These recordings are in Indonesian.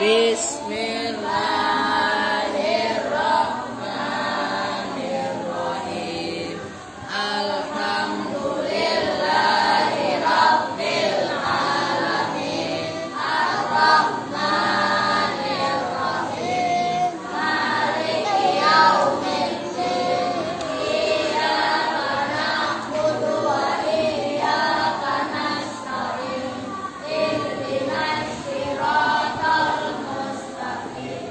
Bismillahirrahmanirrahim. Alhamdulillahirabbil alamin. Arrahmanirrahim. Maliki yaumiddin. Iyyaka na'budu wa iyyaka nasta'in. Ihdinas siratal mustaqim.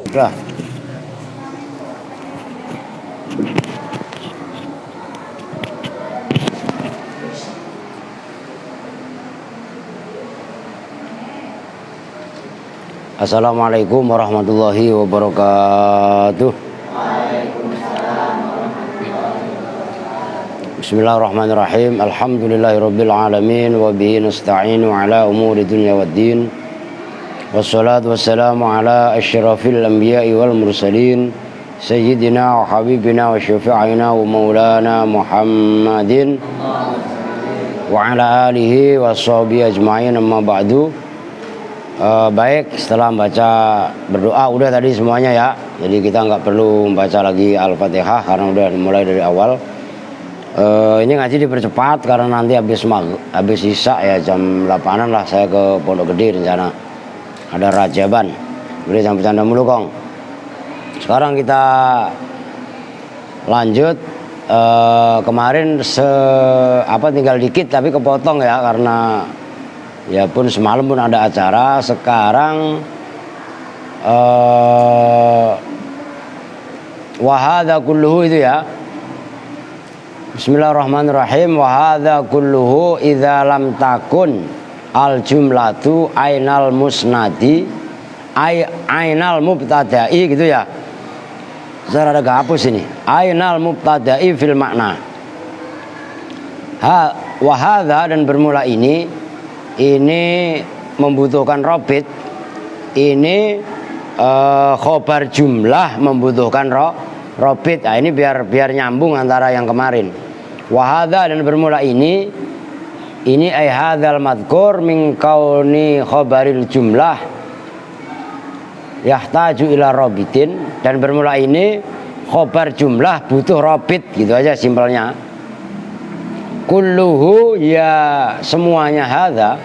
Udah. Assalamualaikum warahmatullahi wabarakatuh. Bismillahirrahmanirrahim. Alhamdulillahirabbil alamin wa bihi nasta'inu ala umuri dunya waddin. Wassalatu wassalamu ala asyrafil anbiya'i wal mursalin sayyidina wa habibina wa syafi'ina wa maulana Muhammadin wa ala alihi wa sahbihi ajma'in, amma ba'du. Baik, setelah membaca berdoa udah tadi semuanya ya. Jadi kita nggak perlu membaca lagi Al-Fatihah karena udah mulai dari awal. Ini ngaji dipercepat karena nanti habis isya ya jam 8-an lah saya ke Pondok Gede rencana. Ada rajaban. Udah jangan bercanda mulu, Kong. Sekarang kita lanjut. Kemarin tinggal dikit tapi kepotong ya karena ya pun semalam pun ada acara. Sekarang wahada kulluhu itu ya. Bismillahirrahmanirrahim. Wahada kulluhu idza lam takun al jumlatu ainal musnadi ainal mubtada'i gitu ya. Saya ada hapus ini. Ainal mubtada'i fil makna. Wahada dan bermula ini membutuhkan robit. Ini khobar jumlah membutuhkan robit. Nah, ini biar nyambung antara yang kemarin. Wahada dan bermula ini ay hadzal madhkur min kauni khobaril jumlah yahtaju ila robitin. Dan bermula ini khobar jumlah butuh robit, gitu aja simpelnya. Kulluhu ya semuanya hadza.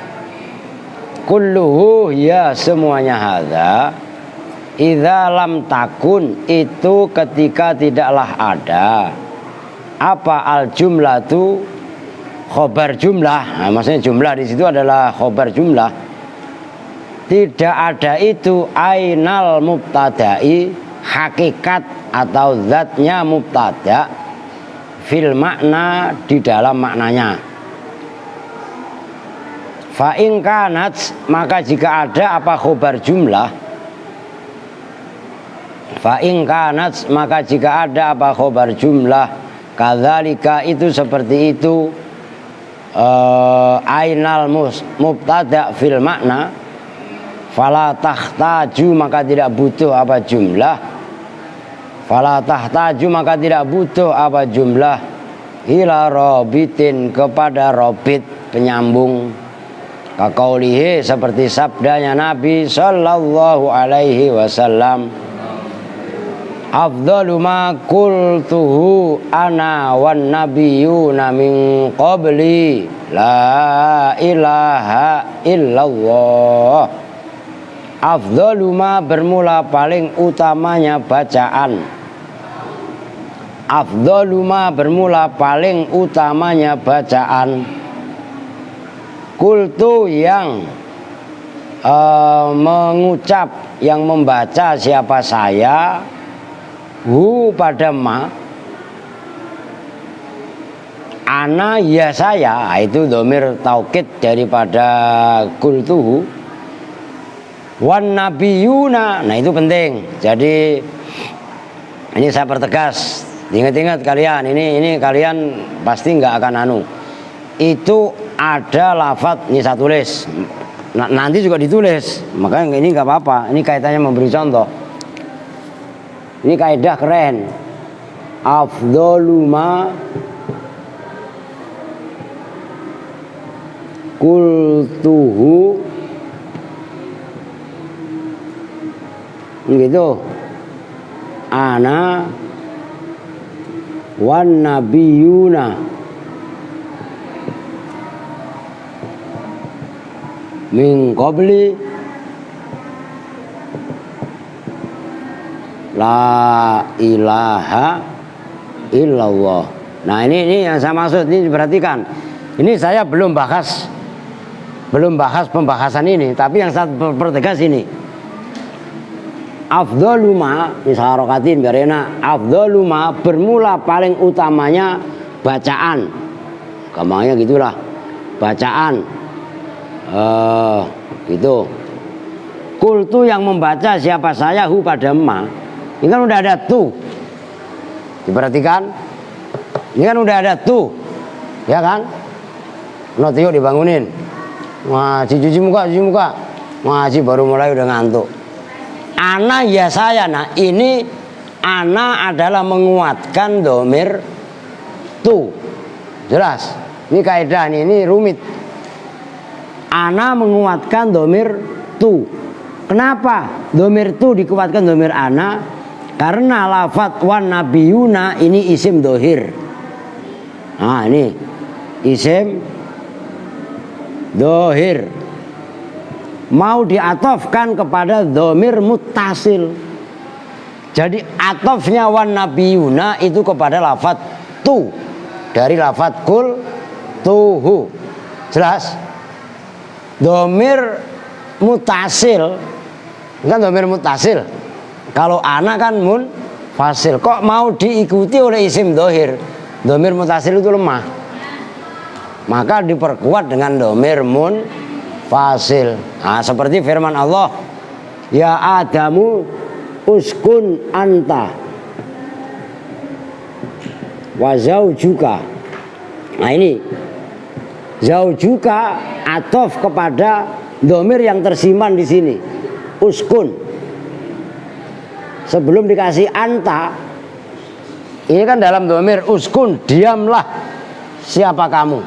Kulluhu ya semuanya hadza. Idza lam takun itu ketika tidaklah ada. Apa al jumlatu khobar jumlah. Nah, maksudnya jumlah di situ adalah khobar jumlah. Tidak ada itu ainal mubtada'i, hakikat atau zatnya mubtada' fil makna, di dalam maknanya. Fa in kanat, maka jika ada apa khobar jumlah. Fa in kanat, maka jika ada apa khobar jumlah, kadzalika itu seperti itu, ainal mubtada fil makna, fala tahtaju maka tidak butuh apa jumlah. Fala tahtaju maka tidak butuh apa jumlah ila robitin, kepada robit penyambung. Kaqaulihi, seperti sabdanya Nabi sallallahu alaihi wasallam, afdalu ma qultuhu ana wan nabiyyuna min qabli la ilaha illallah. Afdalu ma bermula paling utamanya bacaan. Afdalu ma bermula paling utamanya bacaan. Qultu yang mengucap, yang membaca siapa saya, hu pada ma, ana ya saya, itu dhamir taukid daripada qultuhu. Wan nabiyuna, nah itu penting. Jadi ini saya pertegas, ingat-ingat kalian, ini kalian pasti nggak akan itu ada lafadz, ini saya tulis, nanti juga ditulis, makanya ini nggak apa-apa. Ini kaitannya memberi contoh. Ini kaidah keren. Afdhalu ma qultuhu, gitu, ana wan nabiyuna min qabli la ilaha illallah. Nah ini yang saya maksud, ini diperhatikan. Ini saya belum bahas pembahasan ini, tapi yang saya pertegas ini, afdhaluma misal harokatin biar enak. Afdhaluma bermula paling utamanya bacaan. Gampangnya gitulah. Bacaan. Gitu. Kultu yang membaca siapa saya hu pada ma. Ini kan udah ada tu. Diperhatikan. Ini kan udah ada tu. Ya kan? No Tio dibangunin. Ngaji cuci muka. Ngaji baru mulai udah ngantuk. Ana ya saya. Nah ini ana adalah menguatkan domir tu. Jelas. Ini kaidah ini rumit. Ana menguatkan domir tu. Kenapa domir tu dikuatkan domir ana? Karena lafadz wan nabiyuna ini isim dohir. Nah ini isim dohir. Mau diatofkan kepada domir muttasil. Jadi atofnya wan nabiyuna itu kepada lafadz tu. Dari lafadz kul tuhu. Jelas? Domir mutasil kan domir mutasil. Kalau ana kan mun fasil. Kok mau diikuti oleh isim dohir? Domir mutasil itu lemah. Maka diperkuat dengan domir mun fasil. Nah, seperti firman Allah, ya Adamu uskun anta wa zaujuka. Nah ini zaujuka atof kepada domir yang tersimpan di sini. Uskun. Sebelum dikasih anta, ini kan dalam domir uskun, diamlah siapa kamu.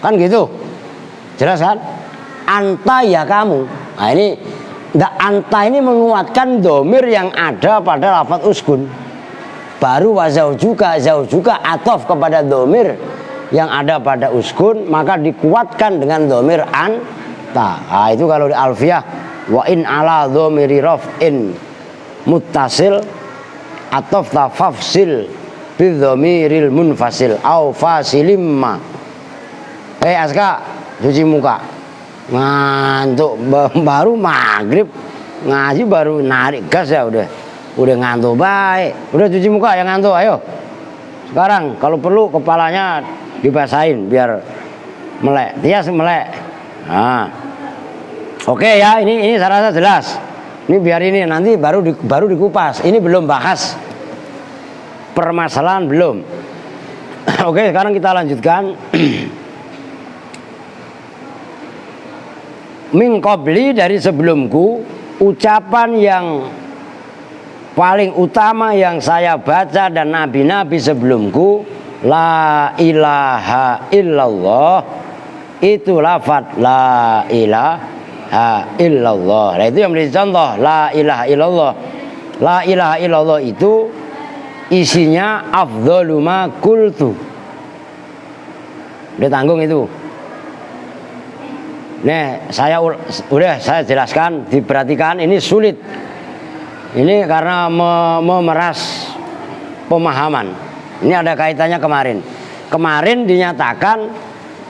Kan gitu. Jelas kan? Anta ya kamu. Nah ini anta ini menguatkan domir yang ada pada lafadz uskun. Baru wazaujuka atof kepada domir yang ada pada uskun, maka dikuatkan dengan domir anta. Nah, itu kalau di alfiyah wa in ala domiri raf'in muttasil atof tafafsil bidhomiril munfasil au fasilimma. Aska cuci muka. Ngantuk baru maghrib ngaji baru narik gas ya udah ngantuk baik. Udah cuci muka yang ngantuk ayo. Sekarang kalau perlu kepalanya dibasahin biar melek. Tias melek. Nah. Oke ya, ini saya rasa jelas. Ini biar ini nanti baru dikupas. Ini belum bahas permasalahan belum. Oke, sekarang kita lanjutkan. Min qabli dari sebelumku, ucapan yang paling utama yang saya baca dan nabi-nabi sebelumku, la ilaha illallah, itu lafadz la ilaha illallah. Nah itu yang menjadi contoh la ilaha illallah. La ilaha illallah itu isinya afdhalu ma qultu. Udah tanggung itu. Nih, saya jelaskan, diperhatikan, ini sulit. Ini karena memeras pemahaman. Ini ada kaitannya kemarin. Kemarin dinyatakan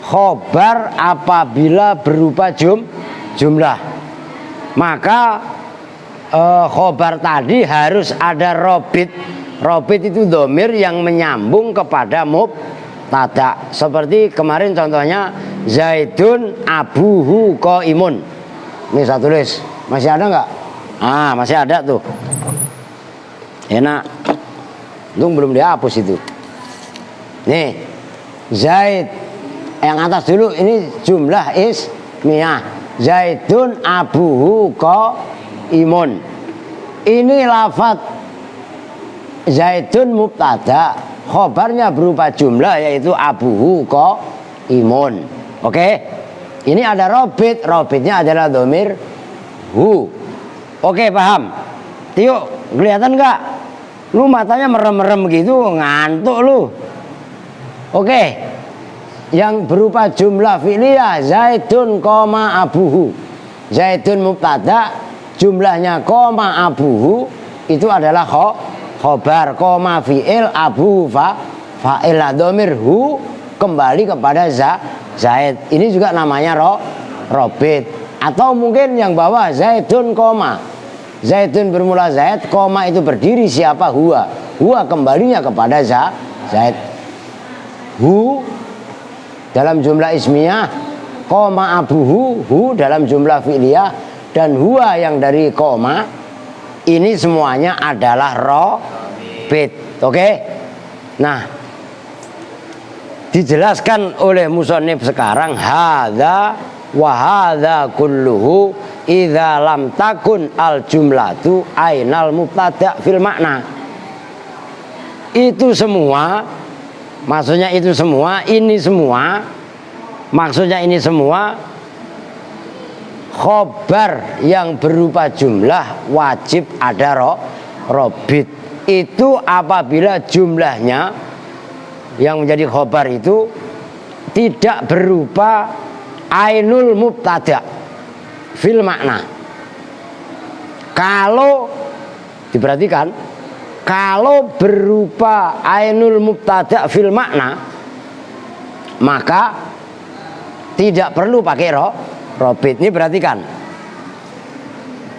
khobar apabila berupa jumlah. Maka khobar tadi harus ada robit. Robit itu domir yang menyambung kepada mubtada. Seperti kemarin contohnya Zaidun abuhu qaimun. Ini saya tulis. Masih ada nggak? Ah, masih ada tuh. Enak. Untung belum dihapus itu. Nih, Zaid yang atas dulu ini jumlah ismiyah. Zaidun abuhu qaimun. Ini lafadz Zaidun mubtada, khobarnya berupa jumlah yaitu abuhu qaimun. Oke, ini ada robit, robitnya adalah domir hu. Oke, paham? Tio, kelihatan nggak? Lu matanya merem-merem gitu, ngantuk lu. Oke, yang berupa jumlah fi'liyah Zaidun koma abuhu. Zaidun mubtada, jumlahnya koma abuhu itu adalah khobar, koma fi'il abu fa'il, domir hu kembali kepada Zaid. Ini juga namanya robit. Atau mungkin yang bawah Zaidun koma. Zaidun bermula Zaid, koma itu berdiri siapa? Huwa. Huwa kembalinya kepada Zaid. Hu dalam jumlah ismiyah, koma abuhu, hu dalam jumlah fi'liyah, dan huwa yang dari koma ini semuanya adalah robit. Oke? Nah, dijelaskan oleh musannif sekarang hadza wa hadza kulluhu idza lam takun al jumlatu ainal mubtada fil makna. Itu semua, maksudnya itu semua, ini semua, maksudnya ini semua khobar yang berupa jumlah wajib ada robit. Itu apabila jumlahnya yang menjadi khobar itu tidak berupa ainul mubtada fil makna. Kalau diperhatikan, kalau berupa ainul mubtada fil makna, maka tidak perlu pakai robit. Ini perhatikan,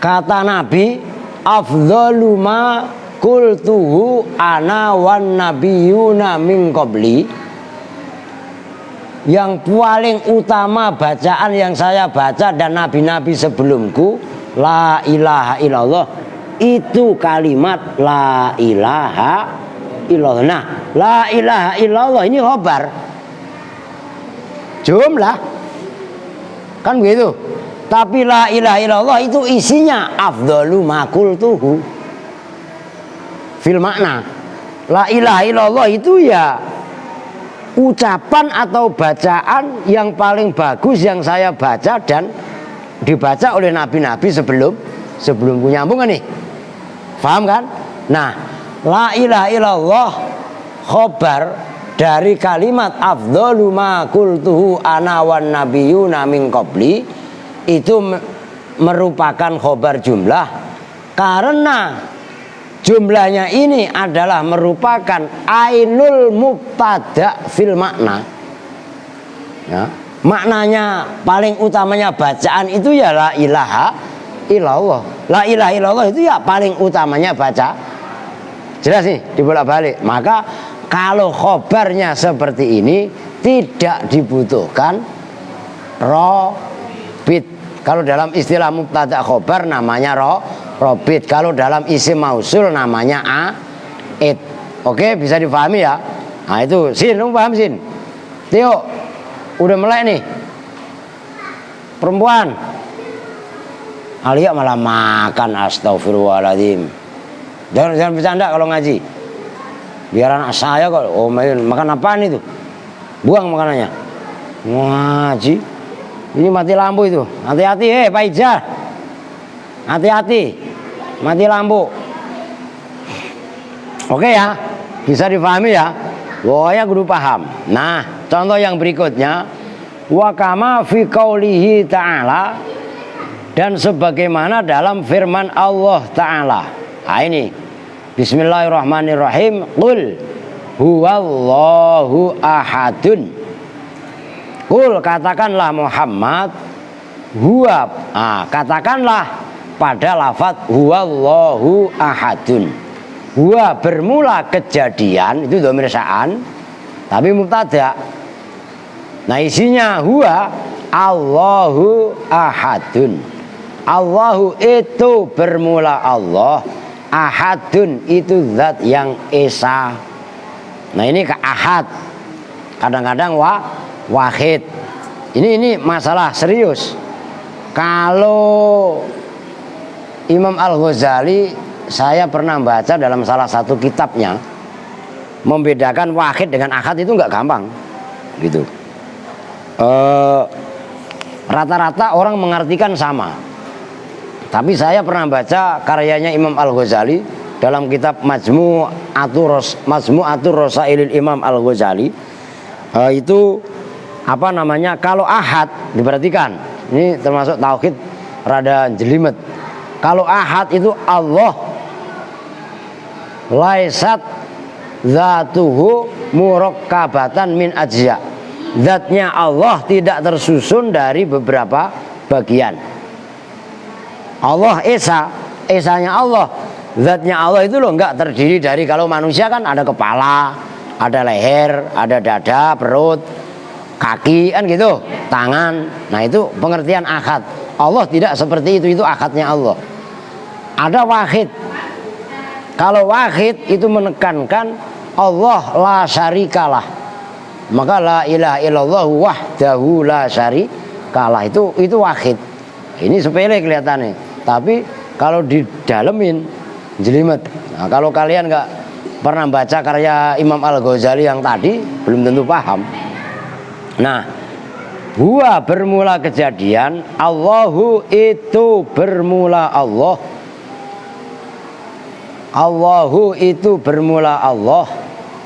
kata Nabi, afdhalu ma qultuhu ana wan nabiyuna min qabli, yang paling utama bacaan yang saya baca dan nabi-nabi sebelumku, la ilaha illallah. Itu kalimat la ilaha illallah. Nah, la ilaha illallah ini khobar jumlah kan begitu. Tapi la ilaha illallah itu isinya afdhalu ma qultuhu fil makna. La ilaha illallah itu ya ucapan atau bacaan yang paling bagus yang saya baca dan dibaca oleh nabi-nabi sebelumku. Nyambung kan nih? Paham kan? Nah, la ilaha illallah khobar dari kalimat afdhalu ma qultuhu ana wan nabiyuna min qabli, itu merupakan khobar jumlah karena jumlahnya ini adalah merupakan ainul mubtada fil makna. Ya, maknanya paling utamanya bacaan itu ya la ilaha illallah. La ilaha illallah itu ya paling utamanya baca. Jelas nih, dibolak-balik. Maka kalau khobarnya seperti ini tidak dibutuhkan robit. Kalau dalam istilah mubtada khobar namanya robit. Kalau dalam isim mausul namanya aid. Oke, bisa difahami ya. Nah itu, Sin, lu paham Sin? Tio, udah melek nih. Perempuan. Alia malah makan, astagfirullahaladzim. Jangan bercanda kalau ngaji. Biar anak saya kok, oh makan apaan itu? Buang makanannya. Ngaji. Ini mati lampu itu. Hati-hati, Pak Ijah. Hati-hati, mati lampu. Oke ya, bisa difahami ya. Pokoknya guru paham. Nah, contoh yang berikutnya, wa kama fi qaulihi ta'ala, dan sebagaimana dalam firman Allah Ta'ala. Nah ini, bismillahirrahmanirrahim, qul huwallahu ahadun. Qul, katakanlah Muhammad, huwa, katakanlah pada lafaz huwallahu ahadun. Huwa bermula kejadian, itu dhamir sya'an, tapi mubtada. Nah isinya huwa Allahu ahadun. Allahu itu bermula Allah, ahadun itu zat yang esa. Nah ini ke ahad, kadang-kadang wahid. Ini masalah serius. Kalau Imam Al-Ghazali, saya pernah baca dalam salah satu kitabnya, membedakan wahid dengan ahad itu nggak gampang, gitu. Rata-rata orang mengartikan sama. Tapi saya pernah baca karyanya Imam Al-Ghazali dalam kitab Majmu'atur Rasailil Imam Al-Ghazali. Itu apa namanya? Kalau ahad, diperhatikan. Ini termasuk tauhid rada jelimet. Kalau ahad itu Allah laisat zatuhu murakkabatan min ajza. Zatnya Allah tidak tersusun dari beberapa bagian. Allah Esa, esanya Allah, zatnya Allah itu loh enggak terdiri dari, kalau manusia kan ada kepala, ada leher, ada dada, perut, kaki kan gitu, tangan. Nah itu pengertian ahad. Allah tidak seperti itu ahadnya Allah. Ada wahid. Kalau wahid itu menekankan Allah la syarikalah. Maka la ilaha illallah wahdahu la syarikalah, itu wahid. Ini sepele kelihatannya, tapi kalau didalemin jelimet. Nah, kalau kalian nggak pernah baca karya Imam Al-Ghazali yang tadi, belum tentu paham. Nah, huwa bermula kejadian, Allahu itu bermula Allah. Allahu itu bermula Allah.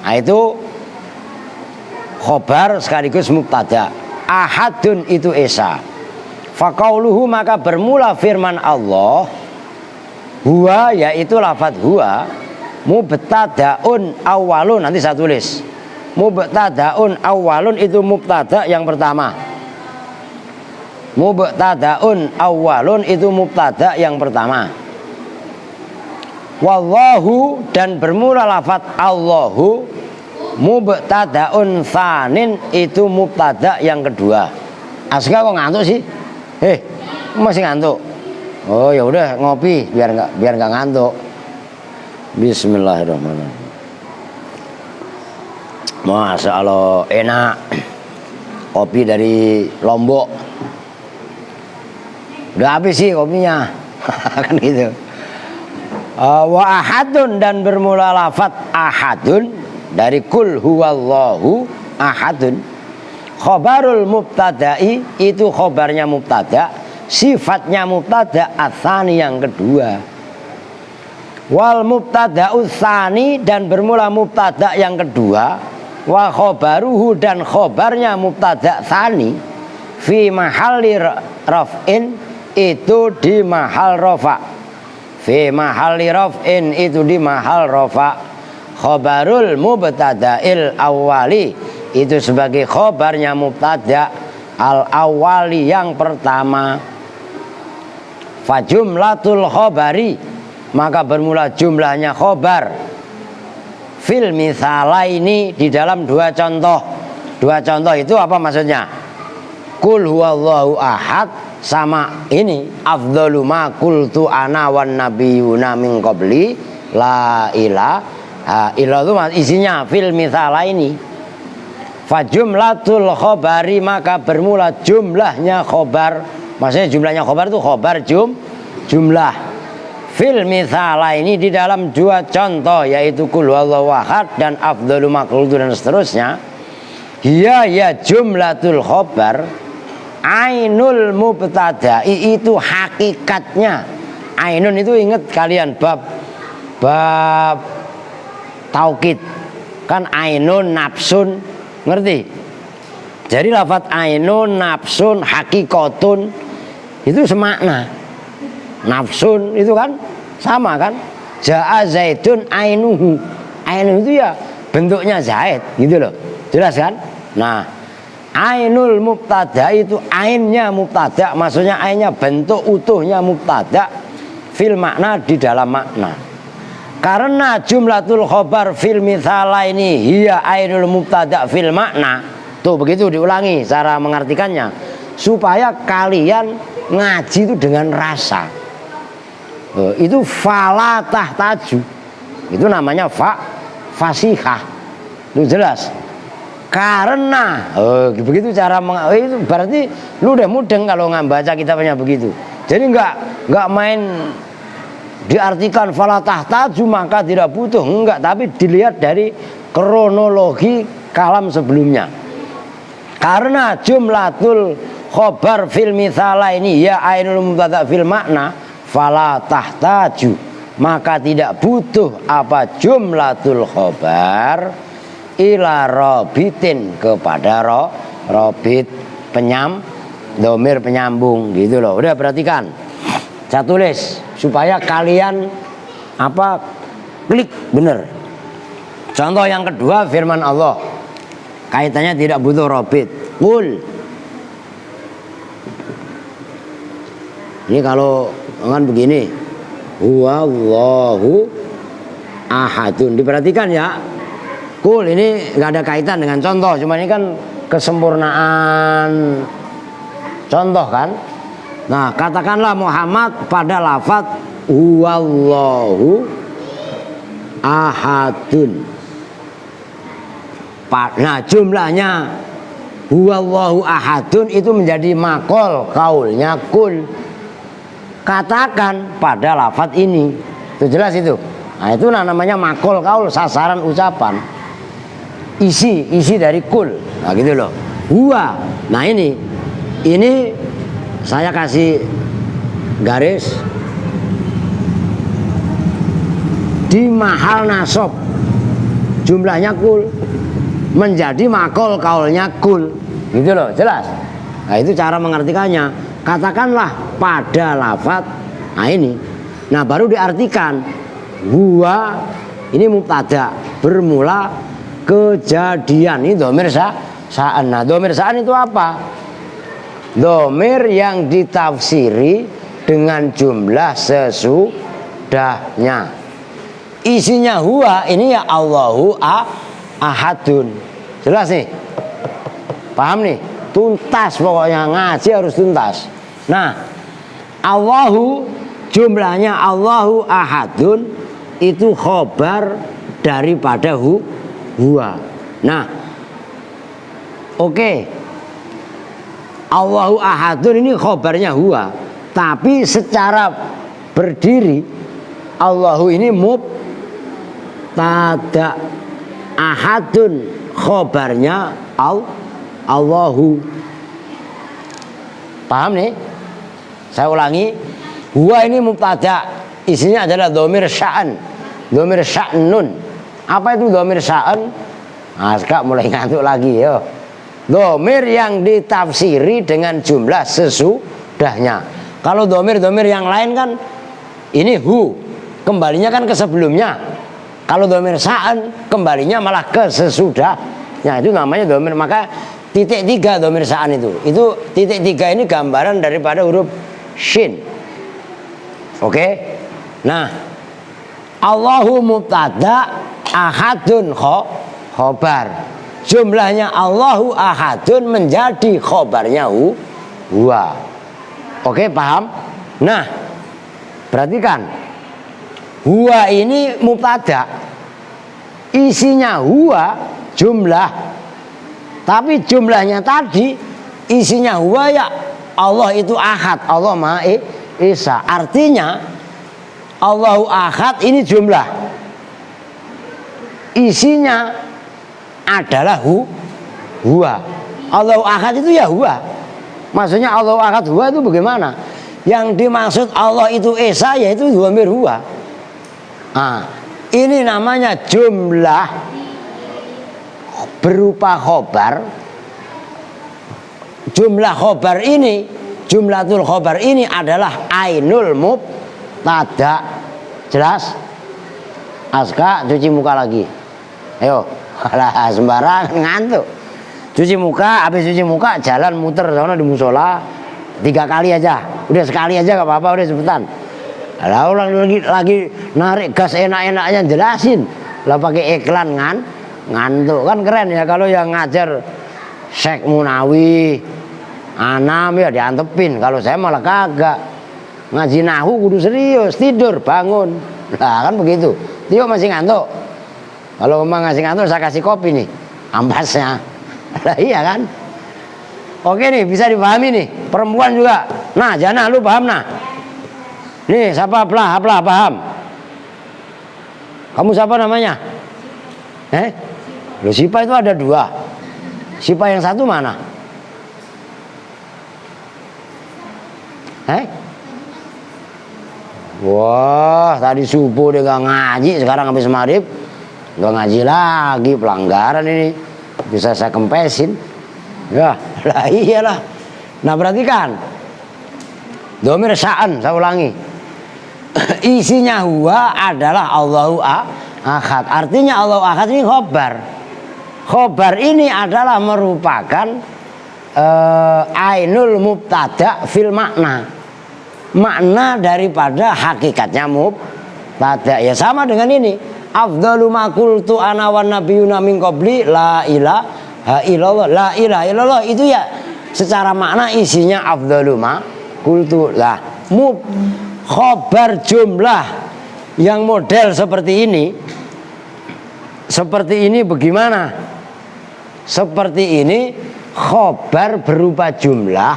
Nah, itu khobar sekaligus mubtada. Ahadun itu esa. Faqauluhu maka bermula firman Allah. Huwa yaitu lafadz huwa mubtadaun awalun, nanti saya tulis. Mubtadaun awalun itu mubtada yang pertama. Mubtadaun awalun itu mubtada yang pertama. Wallahu dan bermula lafadz Allahu mubtadaun tsanin itu mubtada yang kedua. Aska kok ngantuk sih? Masih ngantuk? Oh ya udah ngopi biar nggak ngantuk. Bismillahirrahmanirrahim. Masya Allah enak. Kopi dari Lombok. Udah habis sih kopinya. Kan gitu. Wa ahadun dan bermula lafadz ahadun dari kul huwallahu ahadun. Khobarul mubtada'i itu khobarnya mubtada, sifatnya mubtada atsani yang kedua. Wal mubtada'u tsani dan bermula mubtada yang kedua, wa khobaruhu dan khobarnya mubtada tsani fi mahalli raf'in itu di mahal rafa. Fi mahalli raf'in itu di mahal rafa. Khobarul mubtada'il awwali itu sebagai khobarnya mubtada al awali yang pertama. Fajumlatul khobari maka bermula jumlahnya khobar fil misalaini di dalam dua contoh. Dua contoh itu apa maksudnya? Kul huwallahu ahad sama ini afdhalu ma qultu ana wan nabiyuna min qabli la ilaha illallah, isinya fil misalaini. Fajumlatul khobari maka bermula jumlahnya khobar. Maksudnya jumlahnya khobar itu khobar jumlah. Fil misala ini di dalam dua contoh, yaitu kul huwallahu ahad dan afdhalu ma qultu dan seterusnya. Hiya ya jumlatul khobar ainul mubtada'i itu hakikatnya. Ainun itu ingat kalian bab taukid kan, ainun nafsun, ngerti? Jadi lafadz ainun, nafsun, hakikatun itu semakna. Nafsun itu kan sama kan? Ja'a zaidun ainuhu. Ainun itu ya bentuknya zaid gitu loh. Jelas kan? Nah, ainul mubtada itu ainnya mubtada, maksudnya ainnya bentuk utuhnya mubtada fil makna di dalam makna. Karena jumlatul khobar fil mithala ini hiya ainul mubtada fil makna. Tuh begitu diulangi cara mengartikannya supaya kalian ngaji itu dengan rasa. Itu fala tahtaju. Itu namanya fasihah. Itu jelas. Karena begitu cara itu berarti lu udah mudeng kalau nggak baca kitabnya begitu. Jadi nggak main diartikan fala tahtaju maka tidak butuh, enggak, tapi dilihat dari kronologi kalam sebelumnya. Karena jumlatul khobar fil mithala ini ya ainul mubtada fil makna fala tahtaju maka tidak butuh apa jumlatul khobar ila robitin kepada robit domir penyambung gitu loh. Udah perhatikan, saya tulis supaya kalian klik bener. Contoh yang kedua firman Allah, kaitannya tidak butuh robit. Qul, ini kalau kan begini huwallahu ahadun. Diperhatikan ya. Kul ini nggak ada kaitan dengan contoh, cuma ini kan kesempurnaan contoh kan. Nah, katakanlah Muhammad pada lafaz huwallahu ahadun. Nah, jumlahnya huwallahu ahadun itu menjadi makol kaulnya kul. Katakan pada lafaz ini. Itu jelas itu. Nah, itu namanya makol kaul, sasaran ucapan. Isi dari kul. Nah, gitu loh. Huwa. Nah, ini saya kasih garis di mahal nasab. Jumlahnya kul menjadi makol kaulnya kul. Gitu loh, jelas. Nah, itu cara mengartikannya. Katakanlah pada lafaz. Nah, ini. Nah, baru diartikan. Huwa ini mubtada, bermula kejadian. Ini dhamir sa'an. Nah, dhamir sa'an itu apa? Dhamir yang ditafsiri dengan jumlah sesudahnya. Isinya huwa ini ya Allahu ahadun. Jelas nih? Paham nih? Tuntas pokoknya, ngaji harus tuntas. Nah, Allahu jumlahnya Allahu ahadun itu khobar daripada huwa. Nah, oke. Allahu ahadun ini khobarnya huwa, tapi secara berdiri Allahu ini mubtada, ahadun khobarnya Allahu. Paham nih? Saya ulangi. Huwa ini mubtada, isinya adalah dhamir sya'an, dhamir sya'nun. Apa itu dhamir sya'an? Nah, sekarang mulai ngantuk lagi yo. Dhamir yang ditafsiri dengan jumlah sesudahnya. Kalau dhamir-dhamir yang lain kan ini kembalinya kan ke sebelumnya. Kalau dhamir sya'an kembalinya malah ke sesudahnya. Itu namanya dhamir. Maka titik 3 dhamir sya'an itu. Itu titik 3 ini gambaran daripada huruf shin. Oke. Nah, Allahu mubtada, ahadun khobar. Jumlahnya Allahu ahadun menjadi khobarnya huwa. Oke, paham? Nah, perhatikan. Huwa ini mubtada. Isinya huwa jumlah. Tapi jumlahnya tadi isinya huwa ya Allah itu ahad, Allah Maha Esa. Artinya Allahu ahad ini jumlah. Isinya adalah huwa. Allahu ahad itu ya huwa. Maksudnya Allahu ahad huwa itu bagaimana? Yang dimaksud Allah itu Esa yaitu dhamir huwa. Nah, ini namanya jumlah berupa khobar. Jumlah khobar ini, jumlatul khobar ini adalah ainul mubtada. Jelas? Aska cuci muka lagi. Ayo, alah sembarangan ngantuk. Cuci muka, habis cuci muka jalan muter sana di musola 3 kali aja. Udah sekali aja gak apa-apa, udah cepetan. Lah lagi narik gas enak-enaknya jelasin. Lah pakai iklan ngantuk kan keren ya kalau yang ngajar Syekh Munawi Anam ya diantepin. Kalau saya malah kagak. Ngaji nahu kudu serius, tidur bangun. Lah kan begitu. Tio masih ngantuk. Kalau memang ngasih ngantuk saya kasih kopi nih, ampasnya. Lah iya kan? Oke nih, bisa dipahami nih. Perempuan juga. Nah, Jana lu paham nah? Nih, siapa Aplah paham? Kamu siapa namanya? Loh, Sipa itu ada 2. Sipa yang satu mana? Wah, tadi subuh dia gak ngaji, sekarang habis maghrib gak ngaji lagi, pelanggaran ini. Bisa saya kempesin. Ya, lah iyalah. Nah, perhatikan. Dhamir sya'an, saya ulangi. Isinya huwa adalah Allahu ahad. Artinya Allahu ahad ini khobar. Khobar ini adalah merupakan ainul mubtada fil makna. makna daripada hakikatnya mubtada. Ya sama dengan ini. Afdalu ma qultu ana wan nabiyuna min qabli la ilaha illallah. La ilaha illallah itu ya secara makna isinya afdalu ma qultu. Lah, khobar jumlah yang model seperti ini. Seperti ini bagaimana? Seperti ini khobar berupa jumlah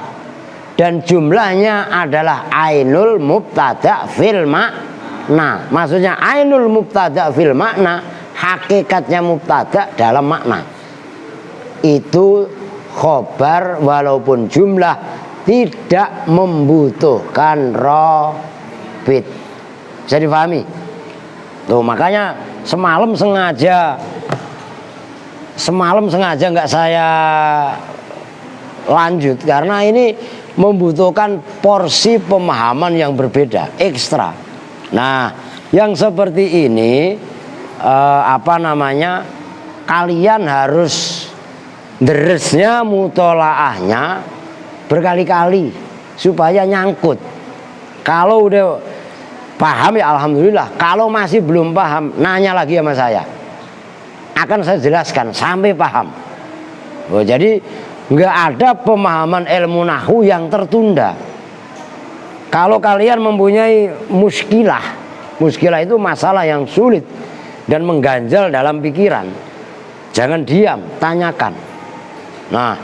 dan jumlahnya adalah ainul mubtada fil makna. Maksudnya ainul mubtada fil makna, hakikatnya mubtada dalam makna. Itu khobar walaupun jumlah tidak membutuhkan robit. Bisa dipahami? Tuh makanya semalam sengaja nggak saya lanjut karena ini membutuhkan porsi pemahaman yang berbeda, ekstra. Nah, yang seperti ini kalian harus deresnya mutolaahnya berkali-kali supaya nyangkut. Kalau udah paham ya alhamdulillah. Kalau masih belum paham, nanya lagi sama saya. Akan saya jelaskan sampai paham. Oh, jadi nggak ada pemahaman ilmu nahwu yang tertunda. Kalau kalian mempunyai muskilah itu masalah yang sulit dan mengganjal dalam pikiran, jangan diam, tanyakan. Nah,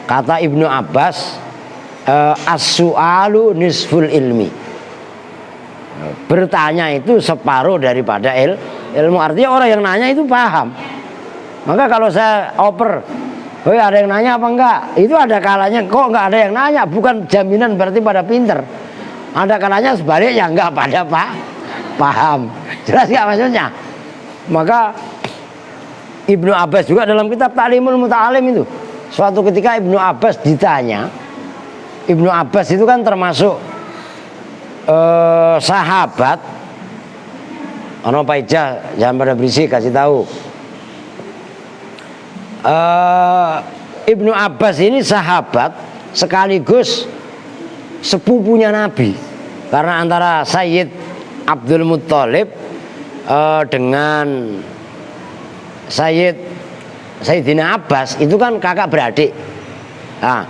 kata Ibnu Abbas, as-su'alu nisful ilmi. Bertanya itu separuh daripada ilmu. Artinya orang yang nanya itu paham. Maka kalau saya oper, oh ada yang nanya apa enggak? Itu ada kalanya kok enggak ada yang nanya. Bukan jaminan berarti pada pinter. Ada kalanya sebaliknya enggak pada paham. Jelas enggak maksudnya? Maka Ibnu Abbas juga dalam kitab Ta'limul Muta'alim itu, suatu ketika Ibnu Abbas ditanya. Ibnu Abbas itu kan termasuk sahabat. Ono paijah jangan pada berisik, kasih tahu. Ibnu Abbas ini sahabat sekaligus sepupunya Nabi. Karena antara Sayyid Abdul Muttalib dengan Sayyidina Abbas itu kan kakak beradik. Nah,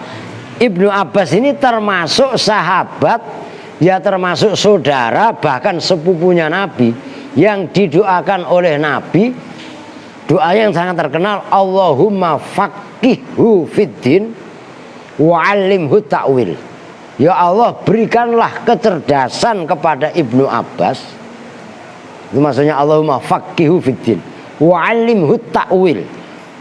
Ibnu Abbas ini termasuk sahabat, ya termasuk saudara, bahkan sepupunya Nabi yang didoakan oleh Nabi. Doanya yang sangat terkenal, Allahumma faqihhu fiddin wa 'allimhu ta'wil. Ya Allah, berikanlah kecerdasan kepada Ibnu Abbas. Itu maksudnya Allahumma faqihhu fiddin wa 'allimhu ta'wil,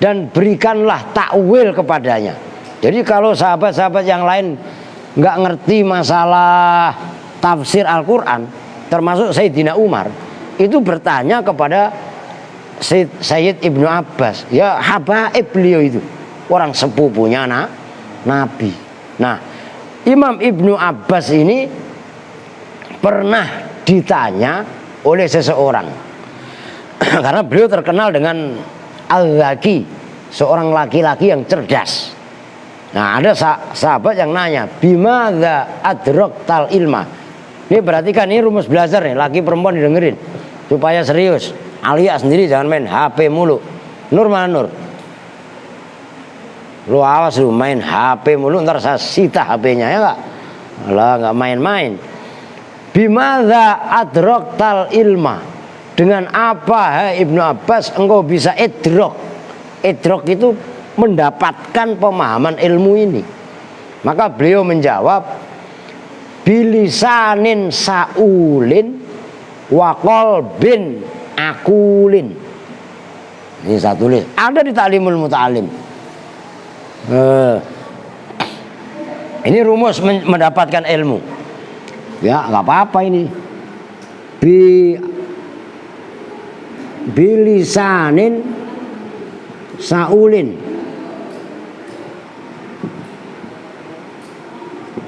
dan berikanlah ta'wil kepadanya. Jadi kalau sahabat-sahabat yang lain nggak ngerti masalah tafsir Al-Quran, termasuk Sayyidina Umar, itu bertanya kepada Sayyid Ibnu Abbas. Ya habaib beliau itu, orang sepupunya Nabi. Nah, Imam Ibnu Abbas ini pernah ditanya oleh seseorang karena beliau terkenal dengan al-zaki, seorang laki-laki yang cerdas. Nah, ada sahabat yang nanya, bimadza adraktal ilma. Ini perhatikan, ini rumus belajar nih, laki perempuan didengerin supaya serius. Alia sendiri jangan main HP mulu. Nur mana Nur? Lu awas lu main HP mulu, ntar saya sita HP-nya ya enggak? Lah enggak main-main. Bimadza adraktal ilma. Dengan apa hai Ibnu Abbas engkau bisa idrok? Idrok itu mendapatkan pemahaman ilmu ini. Maka beliau menjawab, bilisanin saulin wa qalbin akulin. Ini saya tulis, ada di Ta'limul Muta'alim. Ini rumus mendapatkan ilmu. Ya nggak apa-apa ini. Bilisanin saulin.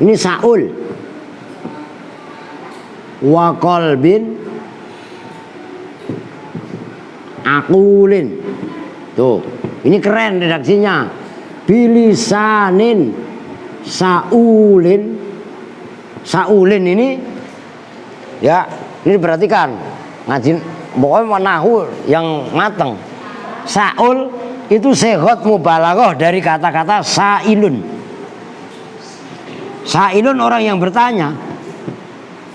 Ini saul. Wa qalbin akulin. Tuh, ini keren redaksinya. Bilisanin saulin Saulin ini ya, ini perhatikan ngaji pokoknya nahu yang mateng. Saul itu segot mubalaghah dari kata-kata sailun. Sailun orang yang bertanya.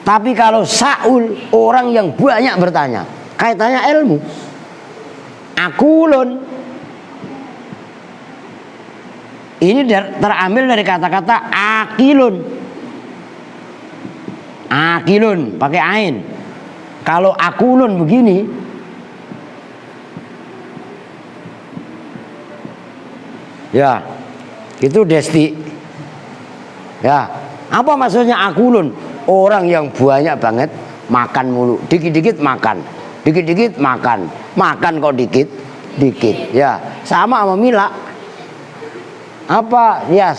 Tapi kalau Saul orang yang banyak bertanya. Kaitannya ilmu. Akulun ini terambil dari kata-kata akilun. Akilun pakai ain. Kalau akulun begini, ya itu desti. Ya, apa maksudnya akulun? Orang yang banyak banget makan mulu, dikit-dikit makan, dikit-dikit makan, makan kok dikit-dikit. Ya, sama Mila. Apa ya?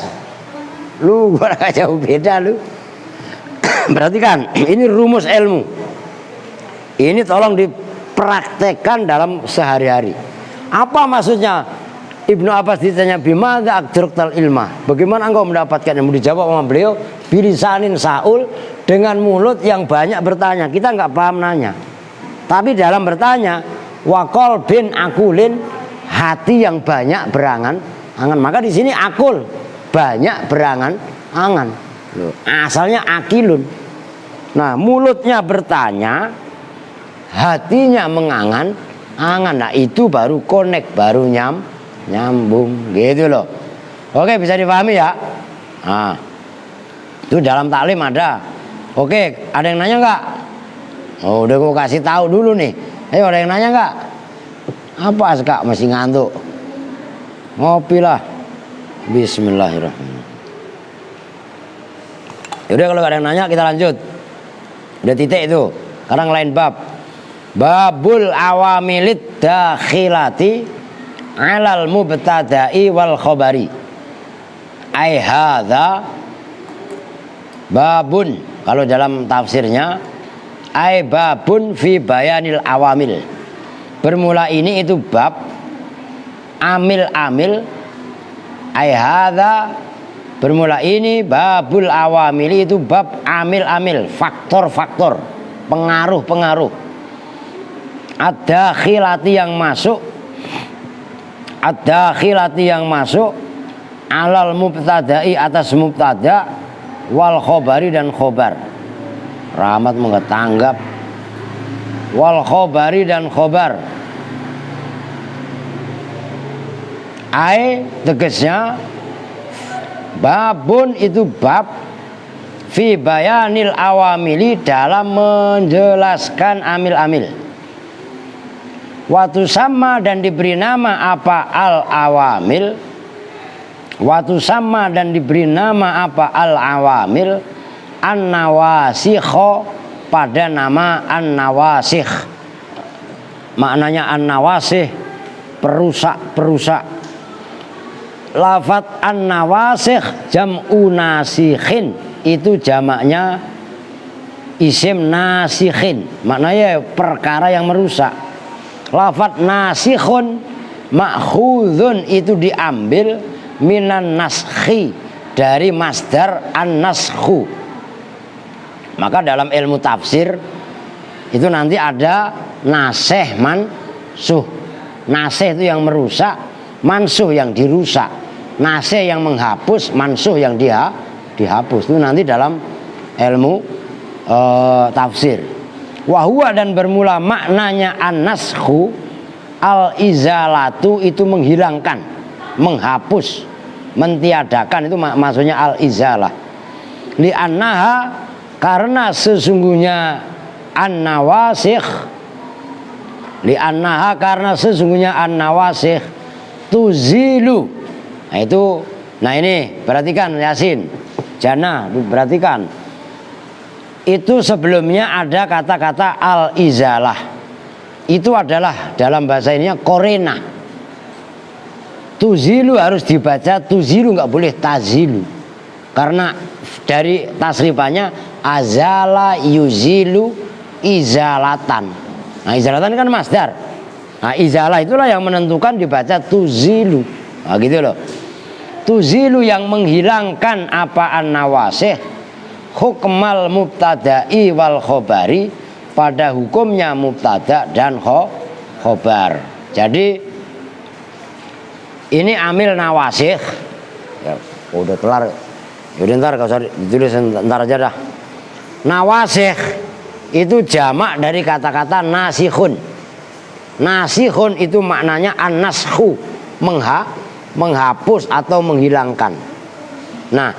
Lu gua gak jauh beda lu. Berarti kan ini rumus ilmu. Ini tolong dipraktekkan dalam sehari-hari. Apa maksudnya? Ibnu Abbas ditanya bimadza adraktal ilma. Bagaimana engkau mendapatkan ilmu? Dijawab sama beliau, bilisanin Saul, dengan mulut yang banyak bertanya. Kita nggak paham nanya. Tapi dalam bertanya, waqal bin akulin, hati yang banyak berangan angan. Maka di sini akul banyak berangan angan. Loh, asalnya akilun. Nah, mulutnya bertanya, hatinya mengangan angan. Nah, itu baru connect, baru nyambung gitu loh. Oke, bisa dipahami ya. Nah, itu dalam taklim ada. Oke, ada yang nanya nggak? Oh, udah gue kasih tahu dulu nih. Ayo, ada yang nanya nggak? Apa Kak, masih ngantuk? Ngopi lah. Bismillahirrahmanirrahim. Yaudah, kalau ada yang nanya kita lanjut. Udah titik itu. Sekarang lain bab. Babul awamilit dakhilati alal mubtada'i wal khabari. Ai hadza babun, kalau dalam tafsirnya ai babun fi bayanil awamil. Bermula ini itu bab amil-amil. Ai hadza, bermula ini babul awamil itu bab amil-amil, faktor-faktor, pengaruh-pengaruh. Ad-dakhilati yang masuk, ad-dakhilati yang masuk alal mubtada'i atas mubtada wal khobari dan khobar. Rahmat enggak tanggap. Wal khobari dan khobar. Ai tegasnya babun itu bab fi bayanil awamili, dalam menjelaskan amil-amil. Watu sama dan diberi nama apa al-awamil. Watu sama dan diberi nama apa al-awamil an-nawasikho, pada nama an-nawasikh. Maknanya an-nawasikh perusak-perusak. Lafat an-nawasikh jam'u nasikhin, itu jamaknya isim nasikhin, maknanya perkara yang merusak. Lafat nasikhun ma'khudhun, itu diambil minan naskhi, dari masdar an-naskhu. Maka dalam ilmu tafsir itu nanti ada nasih mansuh. Nasih itu yang merusak, mansuh yang dirusak. Nasih yang menghapus, mansuh yang dihapus. Itu nanti dalam ilmu tafsir. Wahwa, dan bermula maknanya an-naskhu al-izalatu, itu menghilangkan, menghapus, mentiadakan, itu maksudnya al-izalah. Li'annaha, karena sesungguhnya an-nawasikh, li'annaha, karena sesungguhnya an-nawasikh tuzilu. Nah itu, nah ini perhatikan Yasin, Jana, perhatikan. Itu sebelumnya ada kata-kata al-izalah. Itu adalah dalam bahasa ininya korena. Tuzilu harus dibaca tuzilu, nggak boleh tazilu. Karena dari tasrifannya azala yuzilu izalatan. Nah, izalatan kan masdar. Nah, izalah itulah yang menentukan dibaca tuzilu. Nah, gitu loh. Tuzilu yang menghilangkan apa an-nawasikh, hukmal mubtada'i wal khobari, pada hukumnya mubtada dan khobar. Jadi ini amil nawasikh. Ya, udah kelar. Yaudah ntar kalau ditulis ntar aja dah. Nawasikh itu jamak dari kata-kata nasikhun. Nasikhun itu maknanya an-naskhu, menghapus atau menghilangkan. Nah,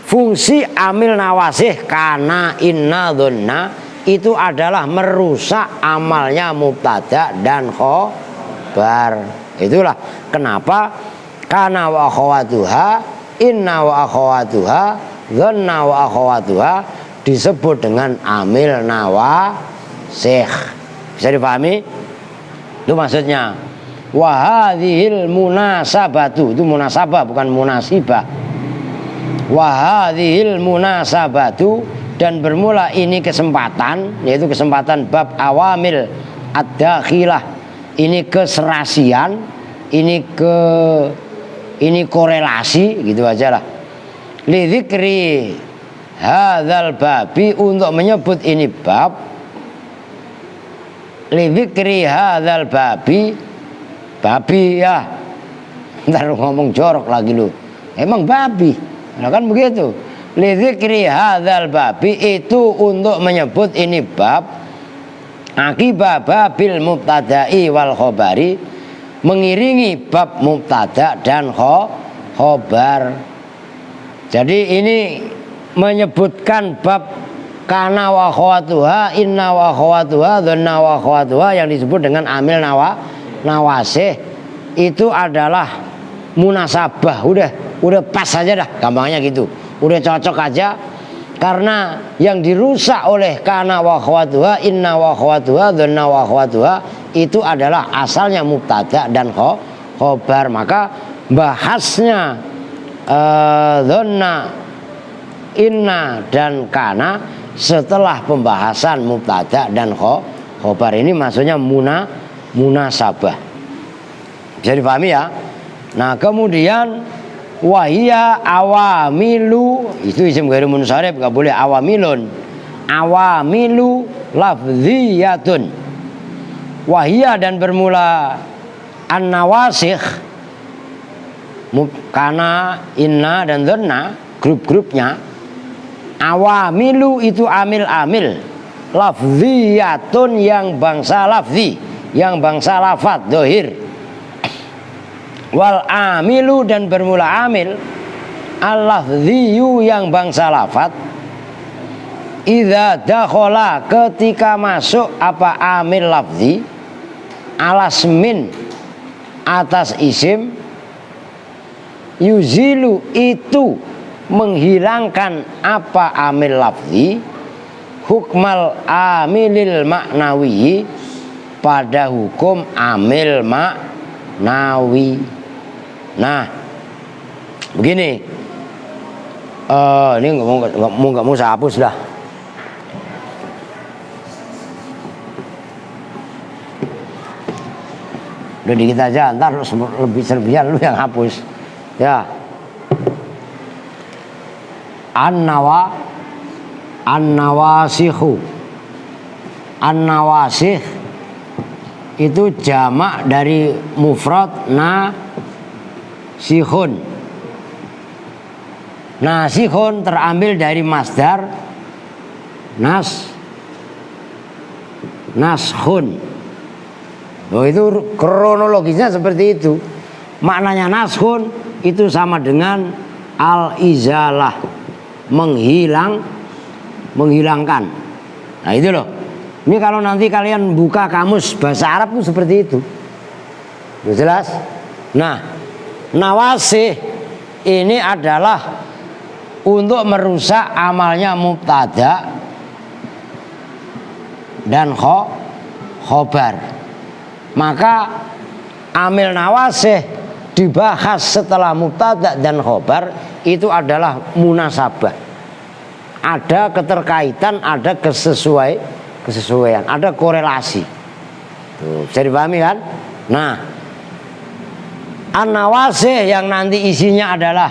fungsi amil nawasikh kana, inna, dhanna itu adalah merusak amalnya mubtada dan khobar. Itulah kenapa kana wa akhawatuha, inna wa akhawatuha, dhanna wa akhawatuha disebut dengan amil nawasikh. Bisa dipahami? Itu maksudnya. Wa hadhil munasabatu, itu munasabah bukan munasibah. Wa hadhil munasabatu, dan bermula ini kesempatan, yaitu kesempatan bab awamil ad-dakhilah. Ini keserasian, ini korelasi gitu aja lah. Li dzikri hadzal babi, untuk menyebut ini bab. Li dzikri hadzal babi ya. Ntar ngomong jorok lagi lu. Emang babi. Nah kan begitu. Li dzikri hadzal babi itu untuk menyebut ini bab. Akibah babil mubtada'i wal khobari, mengiringi bab mubtada dan khobar. Jadi ini menyebutkan bab kana wa akhawatuha, inna wa akhawatuha, dhanna wa akhawatuha yang disebut dengan amil nawasikh. Itu adalah munasabah. Udah pas aja dah, gampangnya gitu. Udah cocok aja. Karena yang dirusak oleh kana wa akhawatuha, inna wa akhawatuha, dhanna wa akhawatuha itu adalah asalnya mubtada dan khobar. Maka bahasnya dhanna, inna dan kana setelah pembahasan mubtada dan khobar ini maksudnya munasabah. Bisa dipahami ya? Nah, kemudian wahia awamilu, itu isim ghairu munsharif, enggak boleh awamilun. Awamilu lafziyatun. Wahia, dan bermula an-nawasikh, kana, inna dan dhanna, grup-grupnya. Awamilu itu amil-amil, lafziyatun yang bangsa lafzi, yang bangsa lafaz dohir. Wal amilu, dan bermula amil al-lafziyu yang bangsa lafaz. Idza dakhala, ketika masuk apa amil lafzi, alasmin atas isim, yuzilu itu menghilangkan apa amil lafzi, hukmal amilil maknawi, pada hukum amil maknawi. Nah, begini, ini nggak mau saya hapus dah. Udah dikit aja, ntar lebih selebihnya lu yang hapus. Ya. An-nawasikhu. An-nawasikh itu jamak dari mufrad nasikhun. Nasikhun terambil dari masdar naskhun. Oh, itu kronologisnya seperti itu. Maknanya naskhun itu sama dengan al-izalah, menghilangkan. Nah itu loh. Ini kalau nanti kalian buka kamus bahasa Arab itu seperti itu. Udah jelas? Nah, nawasikh ini adalah untuk merusak amalnya mubtada dan khobar. Maka amil nawasikh dibahas setelah mubtada dan khobar, itu adalah munasabah. Ada keterkaitan, ada kesesuaian, ada korelasi. Tuh, bisa dipahami kan? Nah, an-nawasikh yang nanti isinya adalah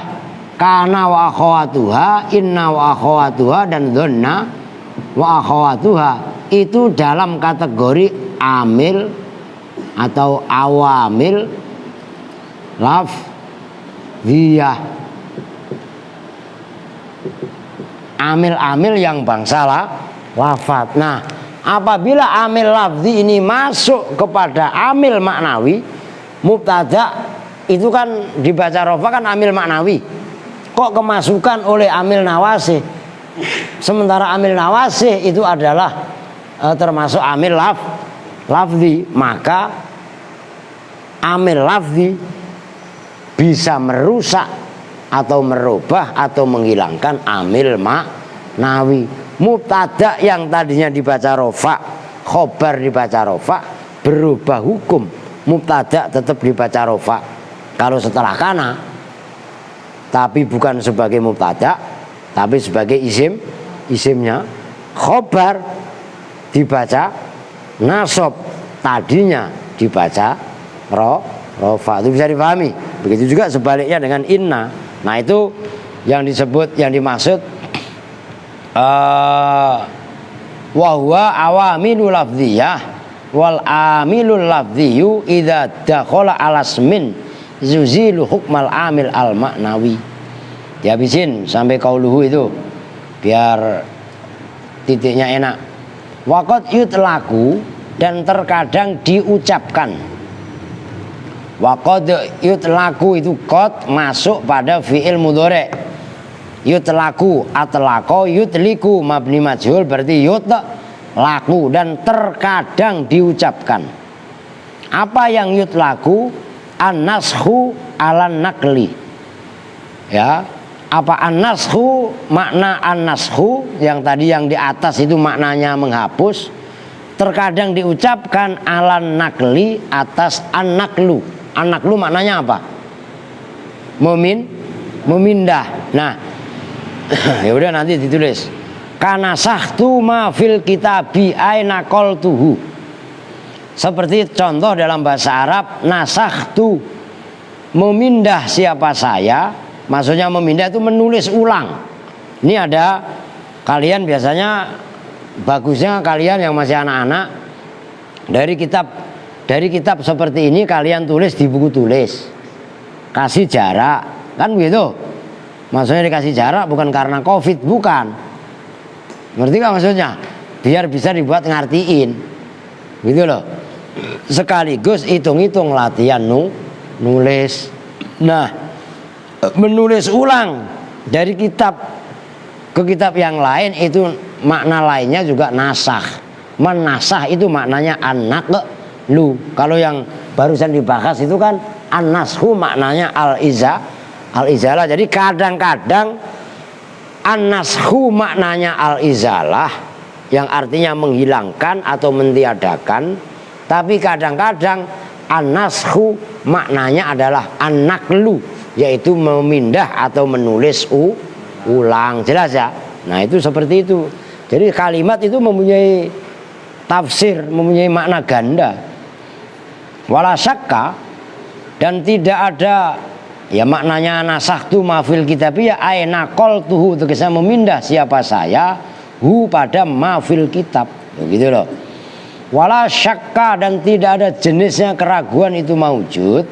kana wa akhawatuha, inna wa akhawatuha, dan dhanna wa akhawatuha itu dalam kategori amil atau awamil lafziyah. Amil-amil yang bangsa lafat. Nah, apabila amil lafzi ini masuk kepada amil maknawi, mubtada itu kan dibaca rofa kan amil maknawi. Kok kemasukan oleh amil nawasih? Sementara amil nawasih itu adalah termasuk amil lafzi, maka amil lafzi bisa merusak atau merubah atau menghilangkan amil maknawi. Mubtada yang tadinya dibaca rofa, khobar dibaca rofa, berubah hukum. Mubtada tetap dibaca rofa kalau setelah kana, tapi bukan sebagai mubtada, tapi sebagai isimnya. Khobar dibaca nasab, tadinya dibaca rofa. Itu bisa dipahami. Begitu juga sebaliknya dengan inna. Nah, itu yang disebut, yang dimaksud wa huwa awamilul lafziyah wal amilul lafziyu idza dakhala ala ismin yuzilu hukmal amil al maknawi. Dihabisin sampai qauluhu itu biar titiknya enak. Waqad yutlaku, dan terkadang diucapkan. Waqad yutlaku itu qad masuk pada fi'il mudhari'. Yutlaku atlaqa yutliku mabni majhul berarti yutlaku, dan terkadang diucapkan. Apa yang yutlaku? An-nashu alan nakli. Ya, apa an-nashu? Makna an-nashu yang tadi yang di atas itu maknanya menghapus. Terkadang diucapkan alan nakli atas an-naklu. An-naklu maknanya apa? Memindah. Nah, ya udah nanti ditulis. Kana sahtu ma fil kitabi aina qaltuhu. Seperti contoh dalam bahasa Arab, nasahtu, memindah siapa saya, maksudnya memindah itu menulis ulang. Ini ada, kalian biasanya bagusnya kalian yang masih anak-anak dari kitab seperti ini kalian tulis di buku tulis, kasih jarak, kan begitu. Maksudnya dikasih jarak bukan karena COVID, bukan. Ngerti gak maksudnya? Biar bisa dibuat ngartiin, gitu loh. Sekaligus hitung-hitung latihan nulis. Nah, menulis ulang dari kitab ke kitab yang lain itu makna lainnya juga nasah. Menasah itu maknanya an-naqlu. Kalau yang barusan dibahas itu kan an-nashu maknanya al-izalah. Jadi kadang-kadang an-nashu maknanya al-izalah yang artinya menghilangkan atau mentiadakan, tapi kadang-kadang an-nashu maknanya adalah an-naqlu, yaitu memindah atau menulis ulang. Jelas ya? Nah, itu seperti itu. Jadi kalimat itu mempunyai tafsir, mempunyai makna ganda. Wala syakka, dan tidak ada, ya maknanya nasahtu mafil kitab, ya aina qaltuhu, tegasnya memindah siapa saya hu pada mafil kitab, begitu loh. Wala syakka, dan tidak ada jenisnya keraguan itu maujud.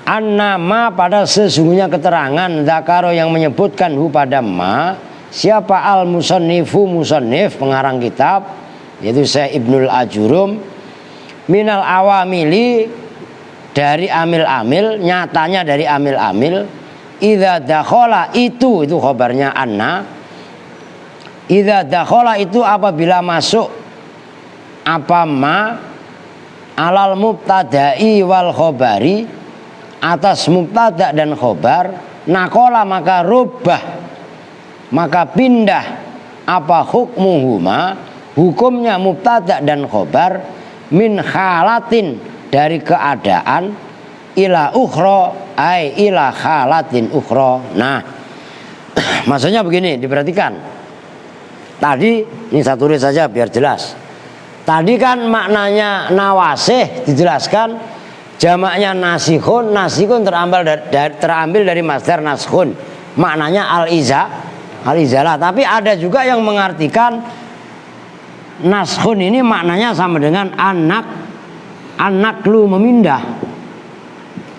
An-nama pada sesungguhnya keterangan zakaro yang menyebutkan hu pada ma, siapa al-musannifu musannif pengarang kitab, yaitu Syekh Ibnul Ajurum, minal awamili, dari amil-amil, nyatanya dari amil-amil. Idza dakhala, itu khabarnya anna. Idza dakhala itu apabila masuk apa ma alal mubtada'i wal khabari, atas mubtada dan khobar, nakola maka rubah, maka pindah apa hukmuhuma, hukumnya mubtada dan khobar, min khalatin, dari keadaan, ila ukhra, ay ila khalatin ukhra. Nah, maksudnya begini, diperhatikan. Tadi ini saya tulis saja biar jelas. Tadi kan maknanya nawasih dijelaskan Jamaknya nasikhun. Nasikhun terambil dari masdar naskhun, maknanya al-izalah. Tapi ada juga yang mengartikan naskhun ini maknanya sama dengan an-naqlu, memindah.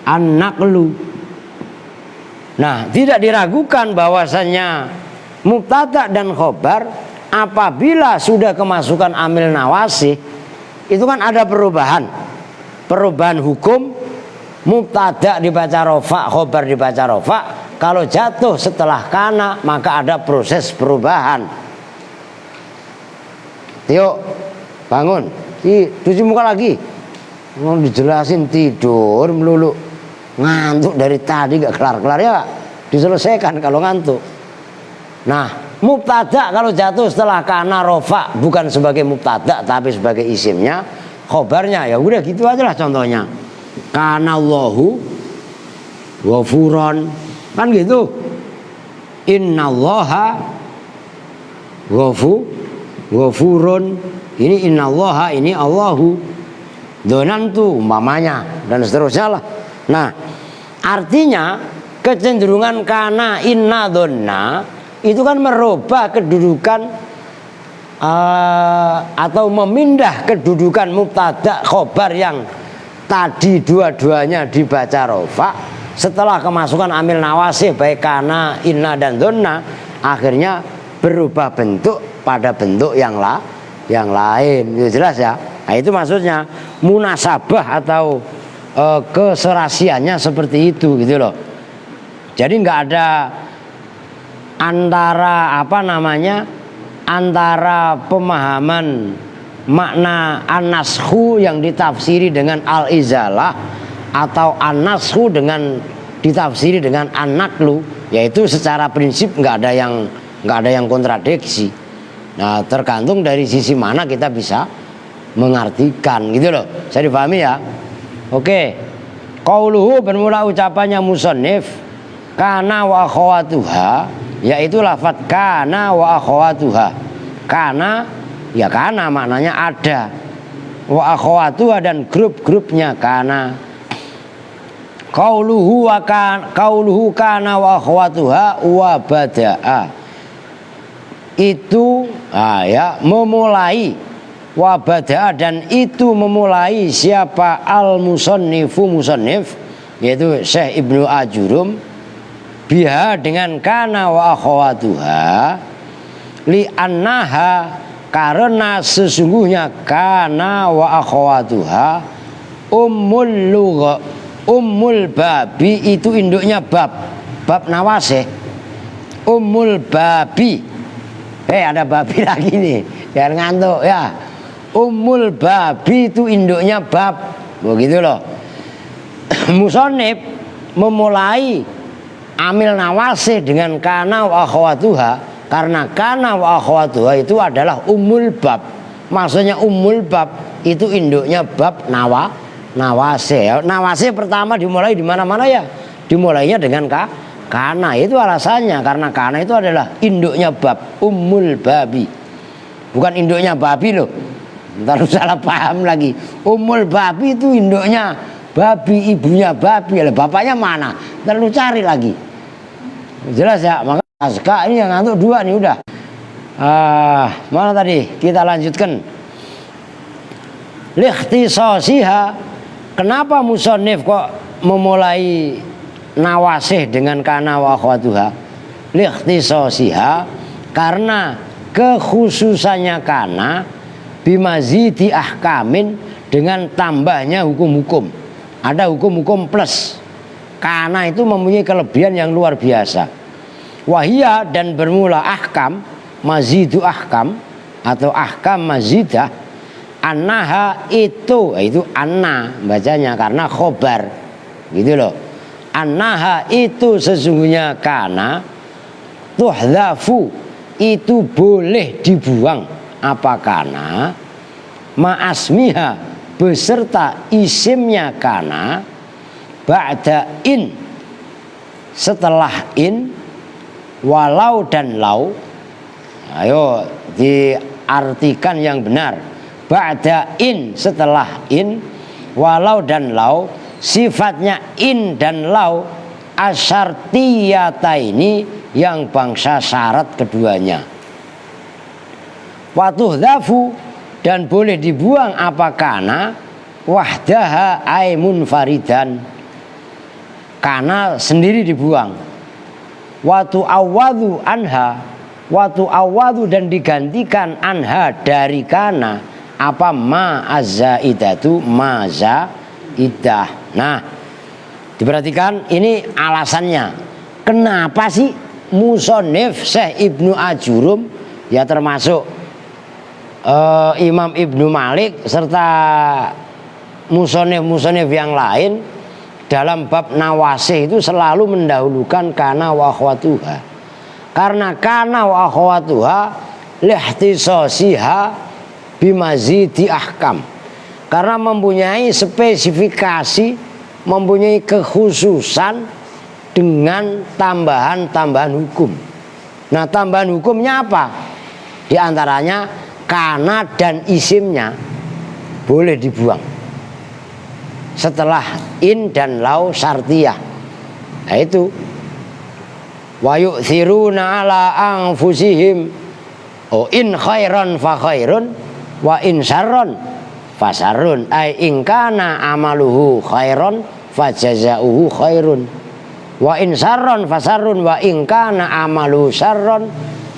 An-naqlu. Nah, tidak diragukan bahwasannya mubtada dan khobar apabila sudah kemasukan amil nawasih itu kan ada perubahan hukum. Mubtada dibaca rofa, khobar dibaca rofa. Kalau jatuh setelah kana maka ada proses perubahan. Tio, bangun, cuci muka lagi. Mau dijelasin tidur melulu, ngantuk dari tadi gak kelar-kelar ya, diselesaikan kalau ngantuk. Nah, mubtada kalau jatuh setelah kana rofa bukan sebagai mubtada tapi sebagai isimnya, khobarnya ya udah gitu aja lah contohnya. Kana Allahu ghafuron, kan gitu. Innallaha ghafurun, ini innallaha, ini Allahu. Donantu umpamanya dan seterusnya lah. Nah, artinya kecenderungan kana, inna, donna itu kan merubah kedudukan atau memindah kedudukan mubtada khobar yang tadi dua-duanya dibaca rofa. Setelah kemasukan amil nawasih baik kana, inna dan donna, akhirnya berubah bentuk pada bentuk yang lain. Itu jelas ya. Nah, itu maksudnya munasabah atau keserasiannya seperti itu gitu loh. Jadi nggak ada antara pemahaman makna an-naskhu yang ditafsiri dengan al-izalah atau an-naskhu dengan ditafsiri dengan an-naqlu, yaitu secara prinsip nggak ada yang kontradiksi. Nah, tergantung dari sisi mana kita bisa mengartikan gitu loh. Saya dipahami ya. Oke. Qauluhu bermula ucapannya musannif kana wa akhawatuha, yaitu lafaz kana wa akhawatuha. Kana ya kana maknanya ada. Wa akhawatuha dan grup-grupnya kana. Qauluhu kana wa akhawatuha wa bada'a. Itu ya memulai, wa bada'a dan itu memulai siapa al-musannifu, musannif yaitu Syekh Ibnu Ajurum, biha dengan kana wa akhawatuha, li annaha karena sesungguhnya kana wa akhawatuha ummul babi itu induknya bab nawasih. Ummul babi, ada babi lagi nih, jangan ngantuk ya. Ummul babi itu induknya bab, begitu loh. Musannif memulai amil nawasih dengan kana wa akhawatuha karena kana wa akhawatuha itu adalah ummul bab. Maksudnya ummul bab itu induknya bab nawasih. Nawasih pertama dimulai di mana-mana ya. Dimulainya dengan kana. Itu alasannya karena kana itu adalah induknya bab, ummul babi. Bukan induknya babi loh. Ntar salah paham lagi. Ummul babi itu induknya babi, ibunya babi. Bapaknya mana? Ntar lu cari lagi. Jelas ya. Maka aska ini yang ngantuk dua nih udah. Mana tadi? Kita lanjutkan. Likhtisasiha, kenapa musannif kok memulai nawasih dengan kana wa akhwatuha? Likhtisasiha, karena kekhususannya kana bimazidi ahkamin, dengan tambahnya hukum-hukum. Ada hukum-hukum plus. Kana itu mempunyai kelebihan yang luar biasa. Wahia, dan bermula ahkam, mazidu ahkam atau ahkam mazidah. Annaha itu anna bacanya karena khobar gitu loh. Annaha itu sesungguhnya kana tuhdhafu itu boleh dibuang apa kana ma'asmiha beserta isimnya kana ba'da in setelah in walau dan lau. Ayo diartikan yang benar. Ba'da in setelah in, walau dan lau, sifatnya in dan lau asyartiyata ini yang bangsa syarat keduanya. Watuhdhafu dan boleh dibuang apa kana wahdaha ay munfaridan, kana sendiri dibuang. Watu awadu anha, watu awadu dan digantikan anha dari kana apa ma azzaidatu ma zaidah. Nah, diperhatikan ini alasannya. Kenapa sih musonif Syekh Ibnu Ajurum, ya termasuk Imam Ibnu Malik serta musonif yang lain dalam bab nawasih itu selalu mendahulukan kana wa akhwatuha. Karena kana wa akhwatuha lihtisasiha bimazidi ahkam. Karena mempunyai spesifikasi, mempunyai kekhususan dengan tambahan-tambahan hukum. Nah, tambahan hukumnya apa? Di antaranya kana dan isimnya boleh dibuang setelah in dan lau syartiyah. Nah itu wa yu'thiruna ala anfusihim in khairan fa khairun wa in syarran fa syarrun ay in kana amaluhu khairan fa jazaohu khairun wa in syarran fa syarrun wa in kana amaluhu syarran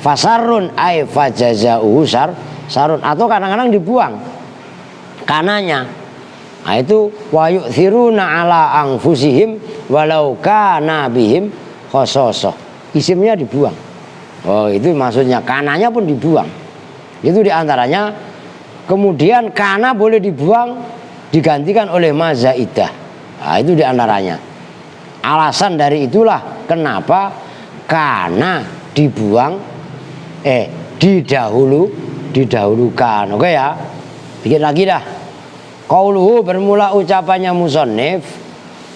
fa syarrun ay fa jazaohu syarrun. Atau kadang-kadang dibuang kananya. Nah itu wa yu'thiruna ala anfusihim walau kana bihim khososoh. Isimnya dibuang. Oh, itu maksudnya kananya pun dibuang. Itu diantaranya. Kemudian kana boleh dibuang digantikan oleh mazaidah. Nah, itu diantaranya. Alasan dari itulah kenapa kana dibuang didahulukan. Oke ya. Bikin lagi dah. Qauluhu bermula ucapannya musannif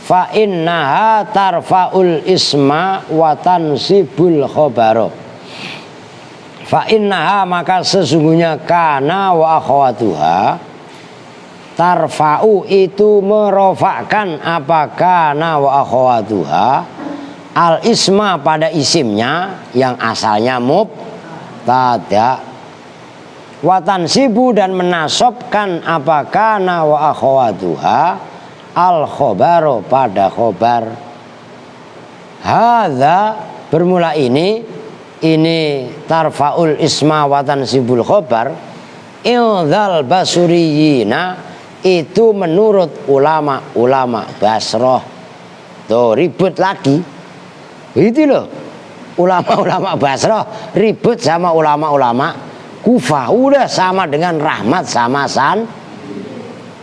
fa innaha tarfaul isma wa tansibul khabara. Fa innaha maka sesungguhnya kana wa akhwatuha tarfa'u itu merofakkan apa kana wa akhwatuha al isma pada isimnya yang asalnya mubtada. Watansibu dan menasobkan apa kana wa akhwatuha al khobaro pada khobar. Hadza bermula ini tarfaul isma watansibul khobar ildzal basuriyina itu menurut ulama-ulama Basrah. Tuh ribut lagi itu loh, ulama-ulama Basrah ribut sama ulama-ulama Kufah. Udah sama dengan Rahmat sama San.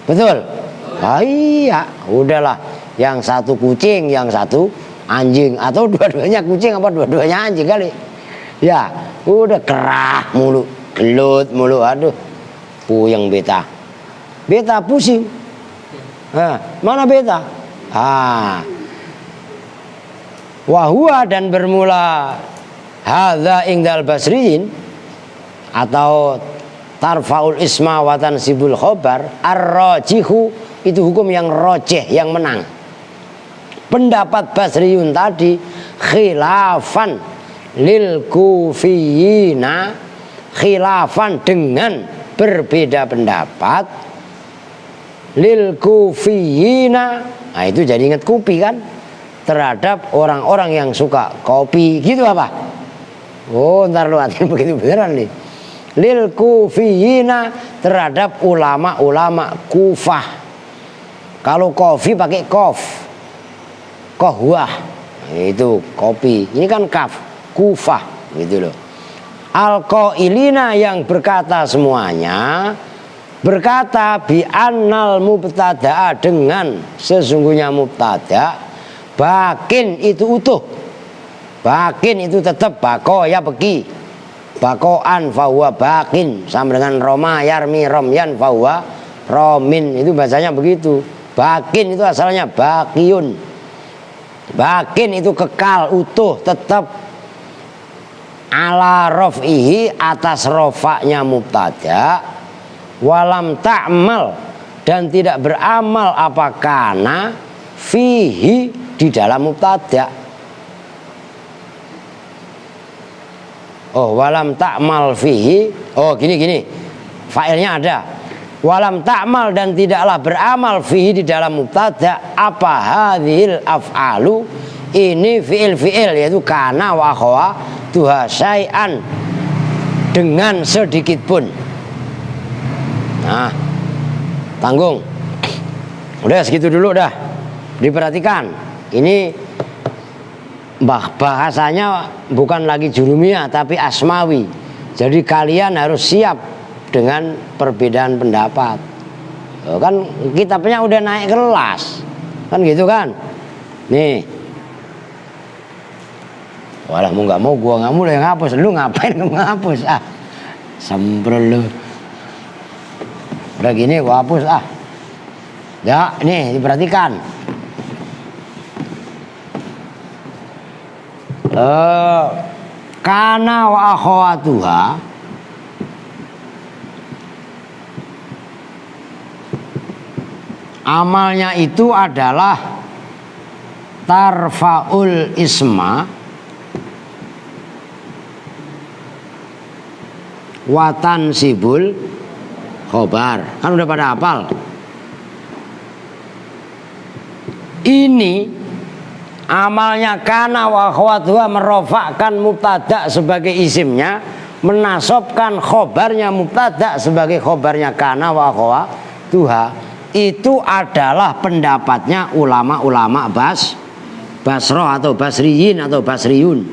Betul? Iya, udahlah. Yang satu kucing, yang satu anjing. Atau dua-duanya kucing apa dua-duanya anjing kali. Ya, udah kerah mulu, gelut mulu. Aduh, puyeng beta. Beta pusing. Mana beta? Wahua dan bermula hadza ingdal basriyin atau tarfaul isma wa tansibul khobar ar-rajihu itu hukum yang rojeh, yang menang. Pendapat Basriyun tadi khilafan lil kufiyina, khilafan dengan berbeda pendapat lil kufiyina. Nah itu jadi ingat kopi kan, terhadap orang-orang yang suka kopi gitu apa? Oh ntar lu hati begitu beneran nih. Lil kufiyina terhadap ulama-ulama Kufah. Kalau kopi pakai kof, kohwah itu kopi. Ini kan kaf, Kufah gitu loh. Al-qailina yang berkata semuanya, berkata bi annal mubtada'a dengan sesungguhnya mubtada bakin itu utuh. Bakin itu tetap bako ya beki. Bakoan fahuwa bakin sama dengan Roma yarmi romyan fahuwa romin, itu bahasanya begitu. Bakin itu asalnya bakiun. Bakin itu kekal utuh tetap ala rof'ihi atas rofaknya mubtada walam ta'mal dan tidak beramal apa kana fihi di dalam mubtada. Oh, walam ta'mal fihi. Oh, gini. Failnya ada. Walam ta'mal dan tidaklah beramal fihi di dalam mubtada apa hadhil af'alu, ini fiil yaitu kana wa akhawatuha syai'an dengan sedikit pun. Nah, tanggung. Udah segitu dulu dah. Diperhatikan. Ini bahasanya bukan lagi jurumiyah tapi asmawi. Jadi kalian harus siap dengan perbedaan pendapat. Kan kitabnya udah naik kelas. Kan gitu kan? Nih. Walah mau nggak mau gua nggak mau yang ngapus. Lu ngapain kamu ngapus? Ah. Semprol lu. Udah gini gua hapus ah. Ya, nih diperhatikan. Kana wa akhawatuha amalnya itu adalah tarfaul isma watan sibul khobar. Kan udah pada hafal. Ini amalnya kana wa akhawatuha merofakkan mubtada sebagai isimnya, menasobkan khobarnya mubtada sebagai khobarnya kana wa akhawatuha. Itu adalah pendapatnya ulama-ulama Basroh atau Basriyin atau Basriyun.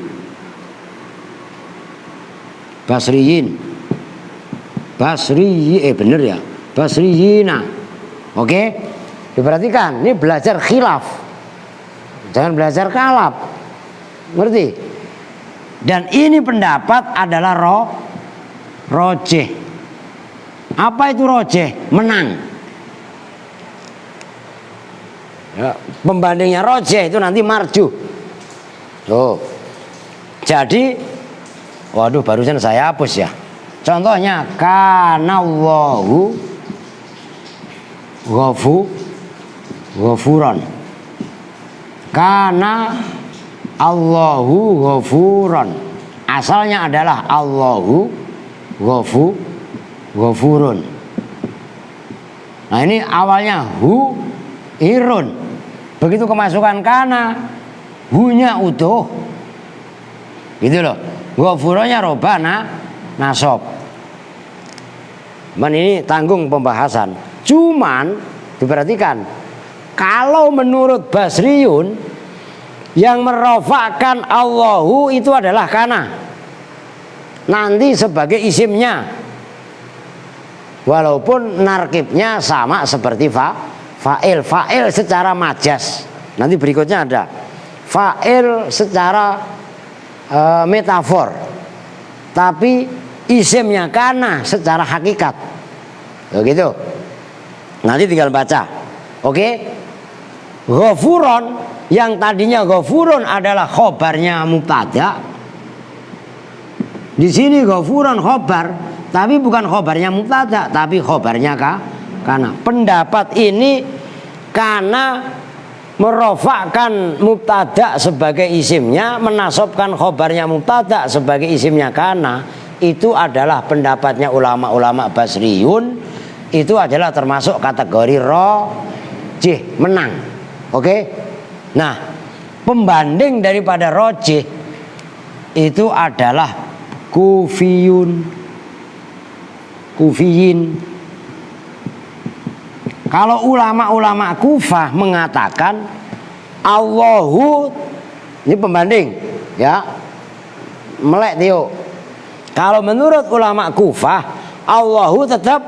Bener ya, Basriyina. Oke, diperhatikan, ini belajar khilaf, jangan belajar kalaf, ngerti? Dan ini pendapat adalah rojeh. Apa itu rojeh? Menang. Ya, pembandingnya rojeh itu nanti marjuh. Tuh. Jadi, waduh barusan saya hapus ya. Contohnya kanallahu ghafuran. Kana Allahu ghafuran. Asalnya adalah Allahu ghafurun. Nah ini awalnya hu irun. Begitu kemasukan kana, hunya utuh. Gitu loh. Ghafurannya robana nasab. Ini tanggung pembahasan. Cuman diperhatikan, kalau menurut Basriyun yang merofakkan Allahu itu adalah kana, nanti sebagai isimnya, walaupun narkibnya sama seperti fa'il secara majas. Nanti berikutnya ada fa'il secara metafor, tapi isimnya kana secara hakikat. Begitu. Nanti tinggal baca. Oke. Ghafuron yang tadinya ghafurun adalah khobarnya mubtada. Di sini ghafuron khobar, tapi bukan khobarnya mubtada, tapi khobarnya kana. Pendapat ini kana merofakkan mubtada sebagai isimnya, menasabkan khobarnya mubtada sebagai isimnya kana. Itu adalah pendapatnya ulama-ulama Basriyun. Itu adalah termasuk kategori rojih, menang. Oke. Nah, pembanding daripada rojih itu adalah kufiyin. Kalau ulama-ulama Kufah mengatakan Allahu, ini pembanding ya, melek Tio. Kalau menurut ulama Kufah, Allahu tetap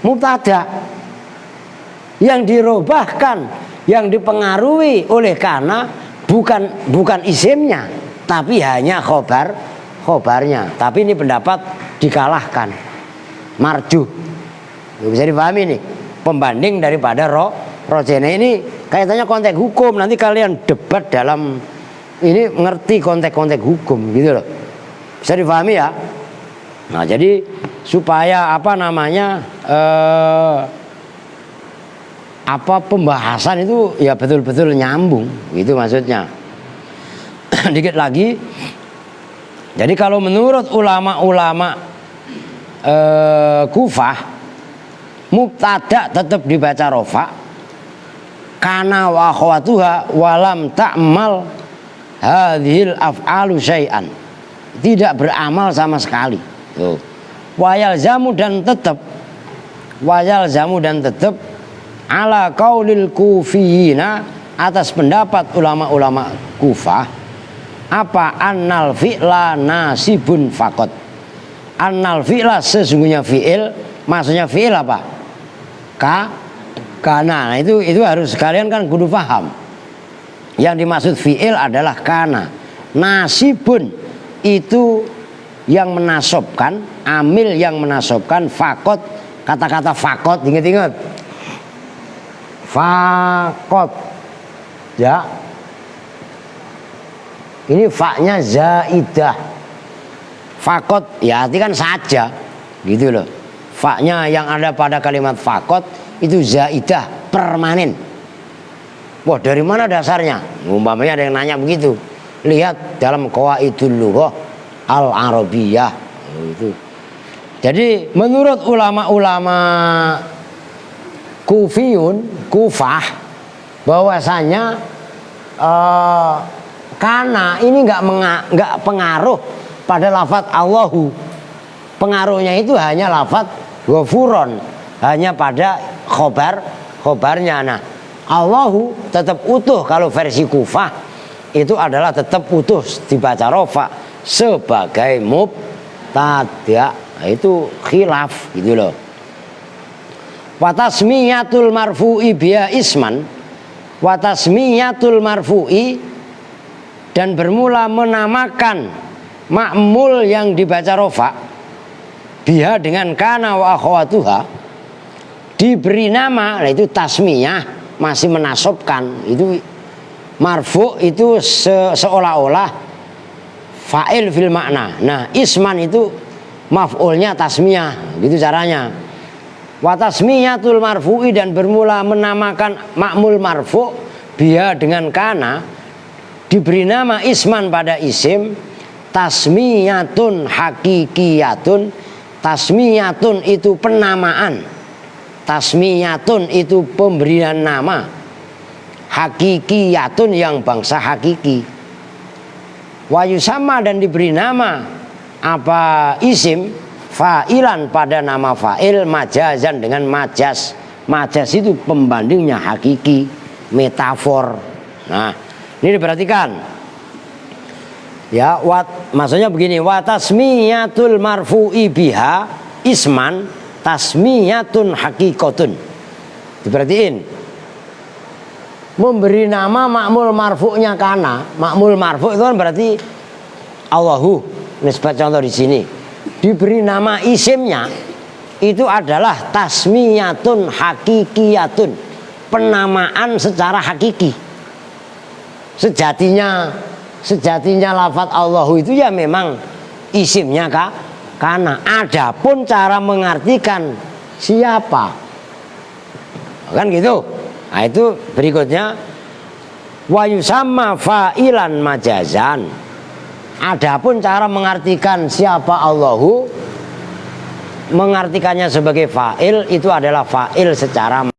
mubtada. Yang dirubahkan, yang dipengaruhi oleh kana bukan isimnya, tapi hanya khobarnya. Tapi ini pendapat dikalahkan, marjuh. Bisa dipahami nih, pembanding daripada rojene ini kaitannya konteks hukum. Nanti kalian debat dalam ini ngerti konteks hukum gitu loh. Bisa dipahami ya. Nah jadi supaya apa pembahasan itu ya betul-betul nyambung, itu maksudnya. Dikit lagi. Jadi kalau menurut ulama-ulama Kufah, mubtada tetap dibaca rofa, kana wa akhwatuha walam ta'mal hadhil af'alu syai'an, tidak beramal sama sekali. Tuh. Wayal zamu dan tetap ala qaulil kufiyina, atas pendapat ulama-ulama Kufah, apa annal fi'la nasibun faqat. Annal fi'la sesungguhnya fi'il, maksudnya fi'il apa? Kana. Nah, itu harus kalian kan kudu paham. Yang dimaksud fi'il adalah kana. Nasibun itu yang menasobkan, amil yang menasobkan, fakot, kata-kata fakot, ingat-ingat, fakot, ya, ini faknya zaidah, fakot, ya artikan saja, gitu loh. Faknya yang ada pada kalimat fakot itu zaidah, permanen. Wah, dari mana dasarnya? Umpamanya ada yang nanya begitu, lihat dalam Qawaidul Lughah Al-Arabiyah itu. Jadi menurut ulama-ulama Kufah bahwasanya kana ini nggak pengaruh pada lafadz Allahu. Pengaruhnya itu hanya lafadz ghafuron, hanya pada khobarnya. Nah, Allahu tetap utuh kalau versi Kufah itu adalah tetap utuh dibaca rofa sebagai mubtada. Nah, itu khilaf gitu loh. Watasmiyatul marfu'i biya isman, watasmiyatul marfu'i, dan bermula menamakan ma'mul yang dibaca rofa biha dengan kana wa akhwatuha, diberi nama. Nah, itu tasmiyah, masih menasobkan. Itu marfu itu seolah-olah fa'il fil makna. Nah, isman itu maf'ulnya tasmiyah, gitu caranya. Wa tasmiyatul marfu'i, dan bermula menamakan ma'mul marfu' biha dengan kana, diberi nama isman pada isim, tasmiyatun hakikiyatun. Tasmiyatun itu penamaan, tasmiyatun itu pemberian nama, hakikiyatun yang bangsa hakiki. Wayu sama, dan diberi nama apa isim fa'ilan pada nama fa'il, majazan dengan majaz. Majaz itu pembandingnya hakiki, metafor. Nah, ini diperhatikan. Ya, maksudnya begini, wa tasmiyatul marfu'i biha isman tasmiyatun hakikatun. Diperhatiin. Memberi nama ma'mul marfu'nya kana. Ma'mul marfu' itu kan berarti Allahu, nisbat contoh di sini. Diberi nama isimnya itu adalah tasmiyatun hakikiyatun, penamaan secara hakiki. Sejatinya lafadz Allahu itu ya memang isimnya kana. Adapun cara mengartikan siapa, kan gitu. Nah, itu berikutnya wa yusamma fa'ilan majazan. Adapun cara mengartikan siapa Allahu, mengartikannya sebagai fa'il, itu adalah fa'il secara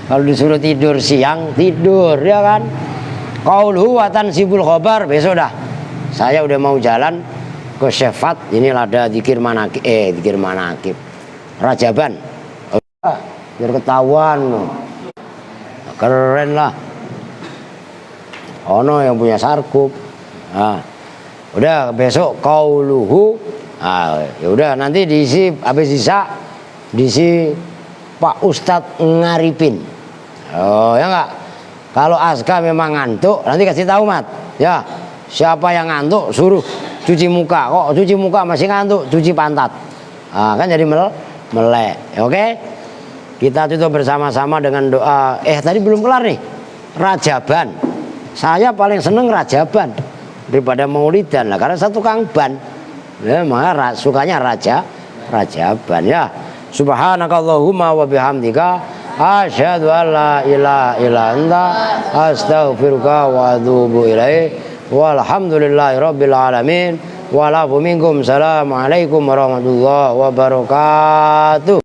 kalau disuruh tidur siang, tidur, ya kan. Qauluhu wa tansibul khobar, besok dah saya udah mau jalan ke Syefat, ini ada zikir manakib Rajaban, biar ketahuan, keren lah. Ono yang punya sarkup. Nah, udah besok qauluhu. Ya udah, nanti diisi habis sisa diisi Pak Ustadz ngaripin. Oh ya enggak. Kalau Aska memang ngantuk, nanti kasih tahu Mat. Ya, siapa yang ngantuk suruh cuci muka. Kok cuci muka masih ngantuk, cuci pantat. Kan jadi melek. Oke? Kita tutup bersama-sama dengan doa. Tadi belum kelar nih. Rajaban. Saya paling seneng Rajaban daripada Maulidan lah, karena satu kang ban. Ya, maka sukanya Rajaban ya. Subhanakallahumma wa bihamdika asyhadu an la ilaha illa anta astaghfiruka wa atubu ilaik. Walhamdulillahi rabbil alamin. Walafu minkum. Assalamualaikum warahmatullahi wabarakatuh.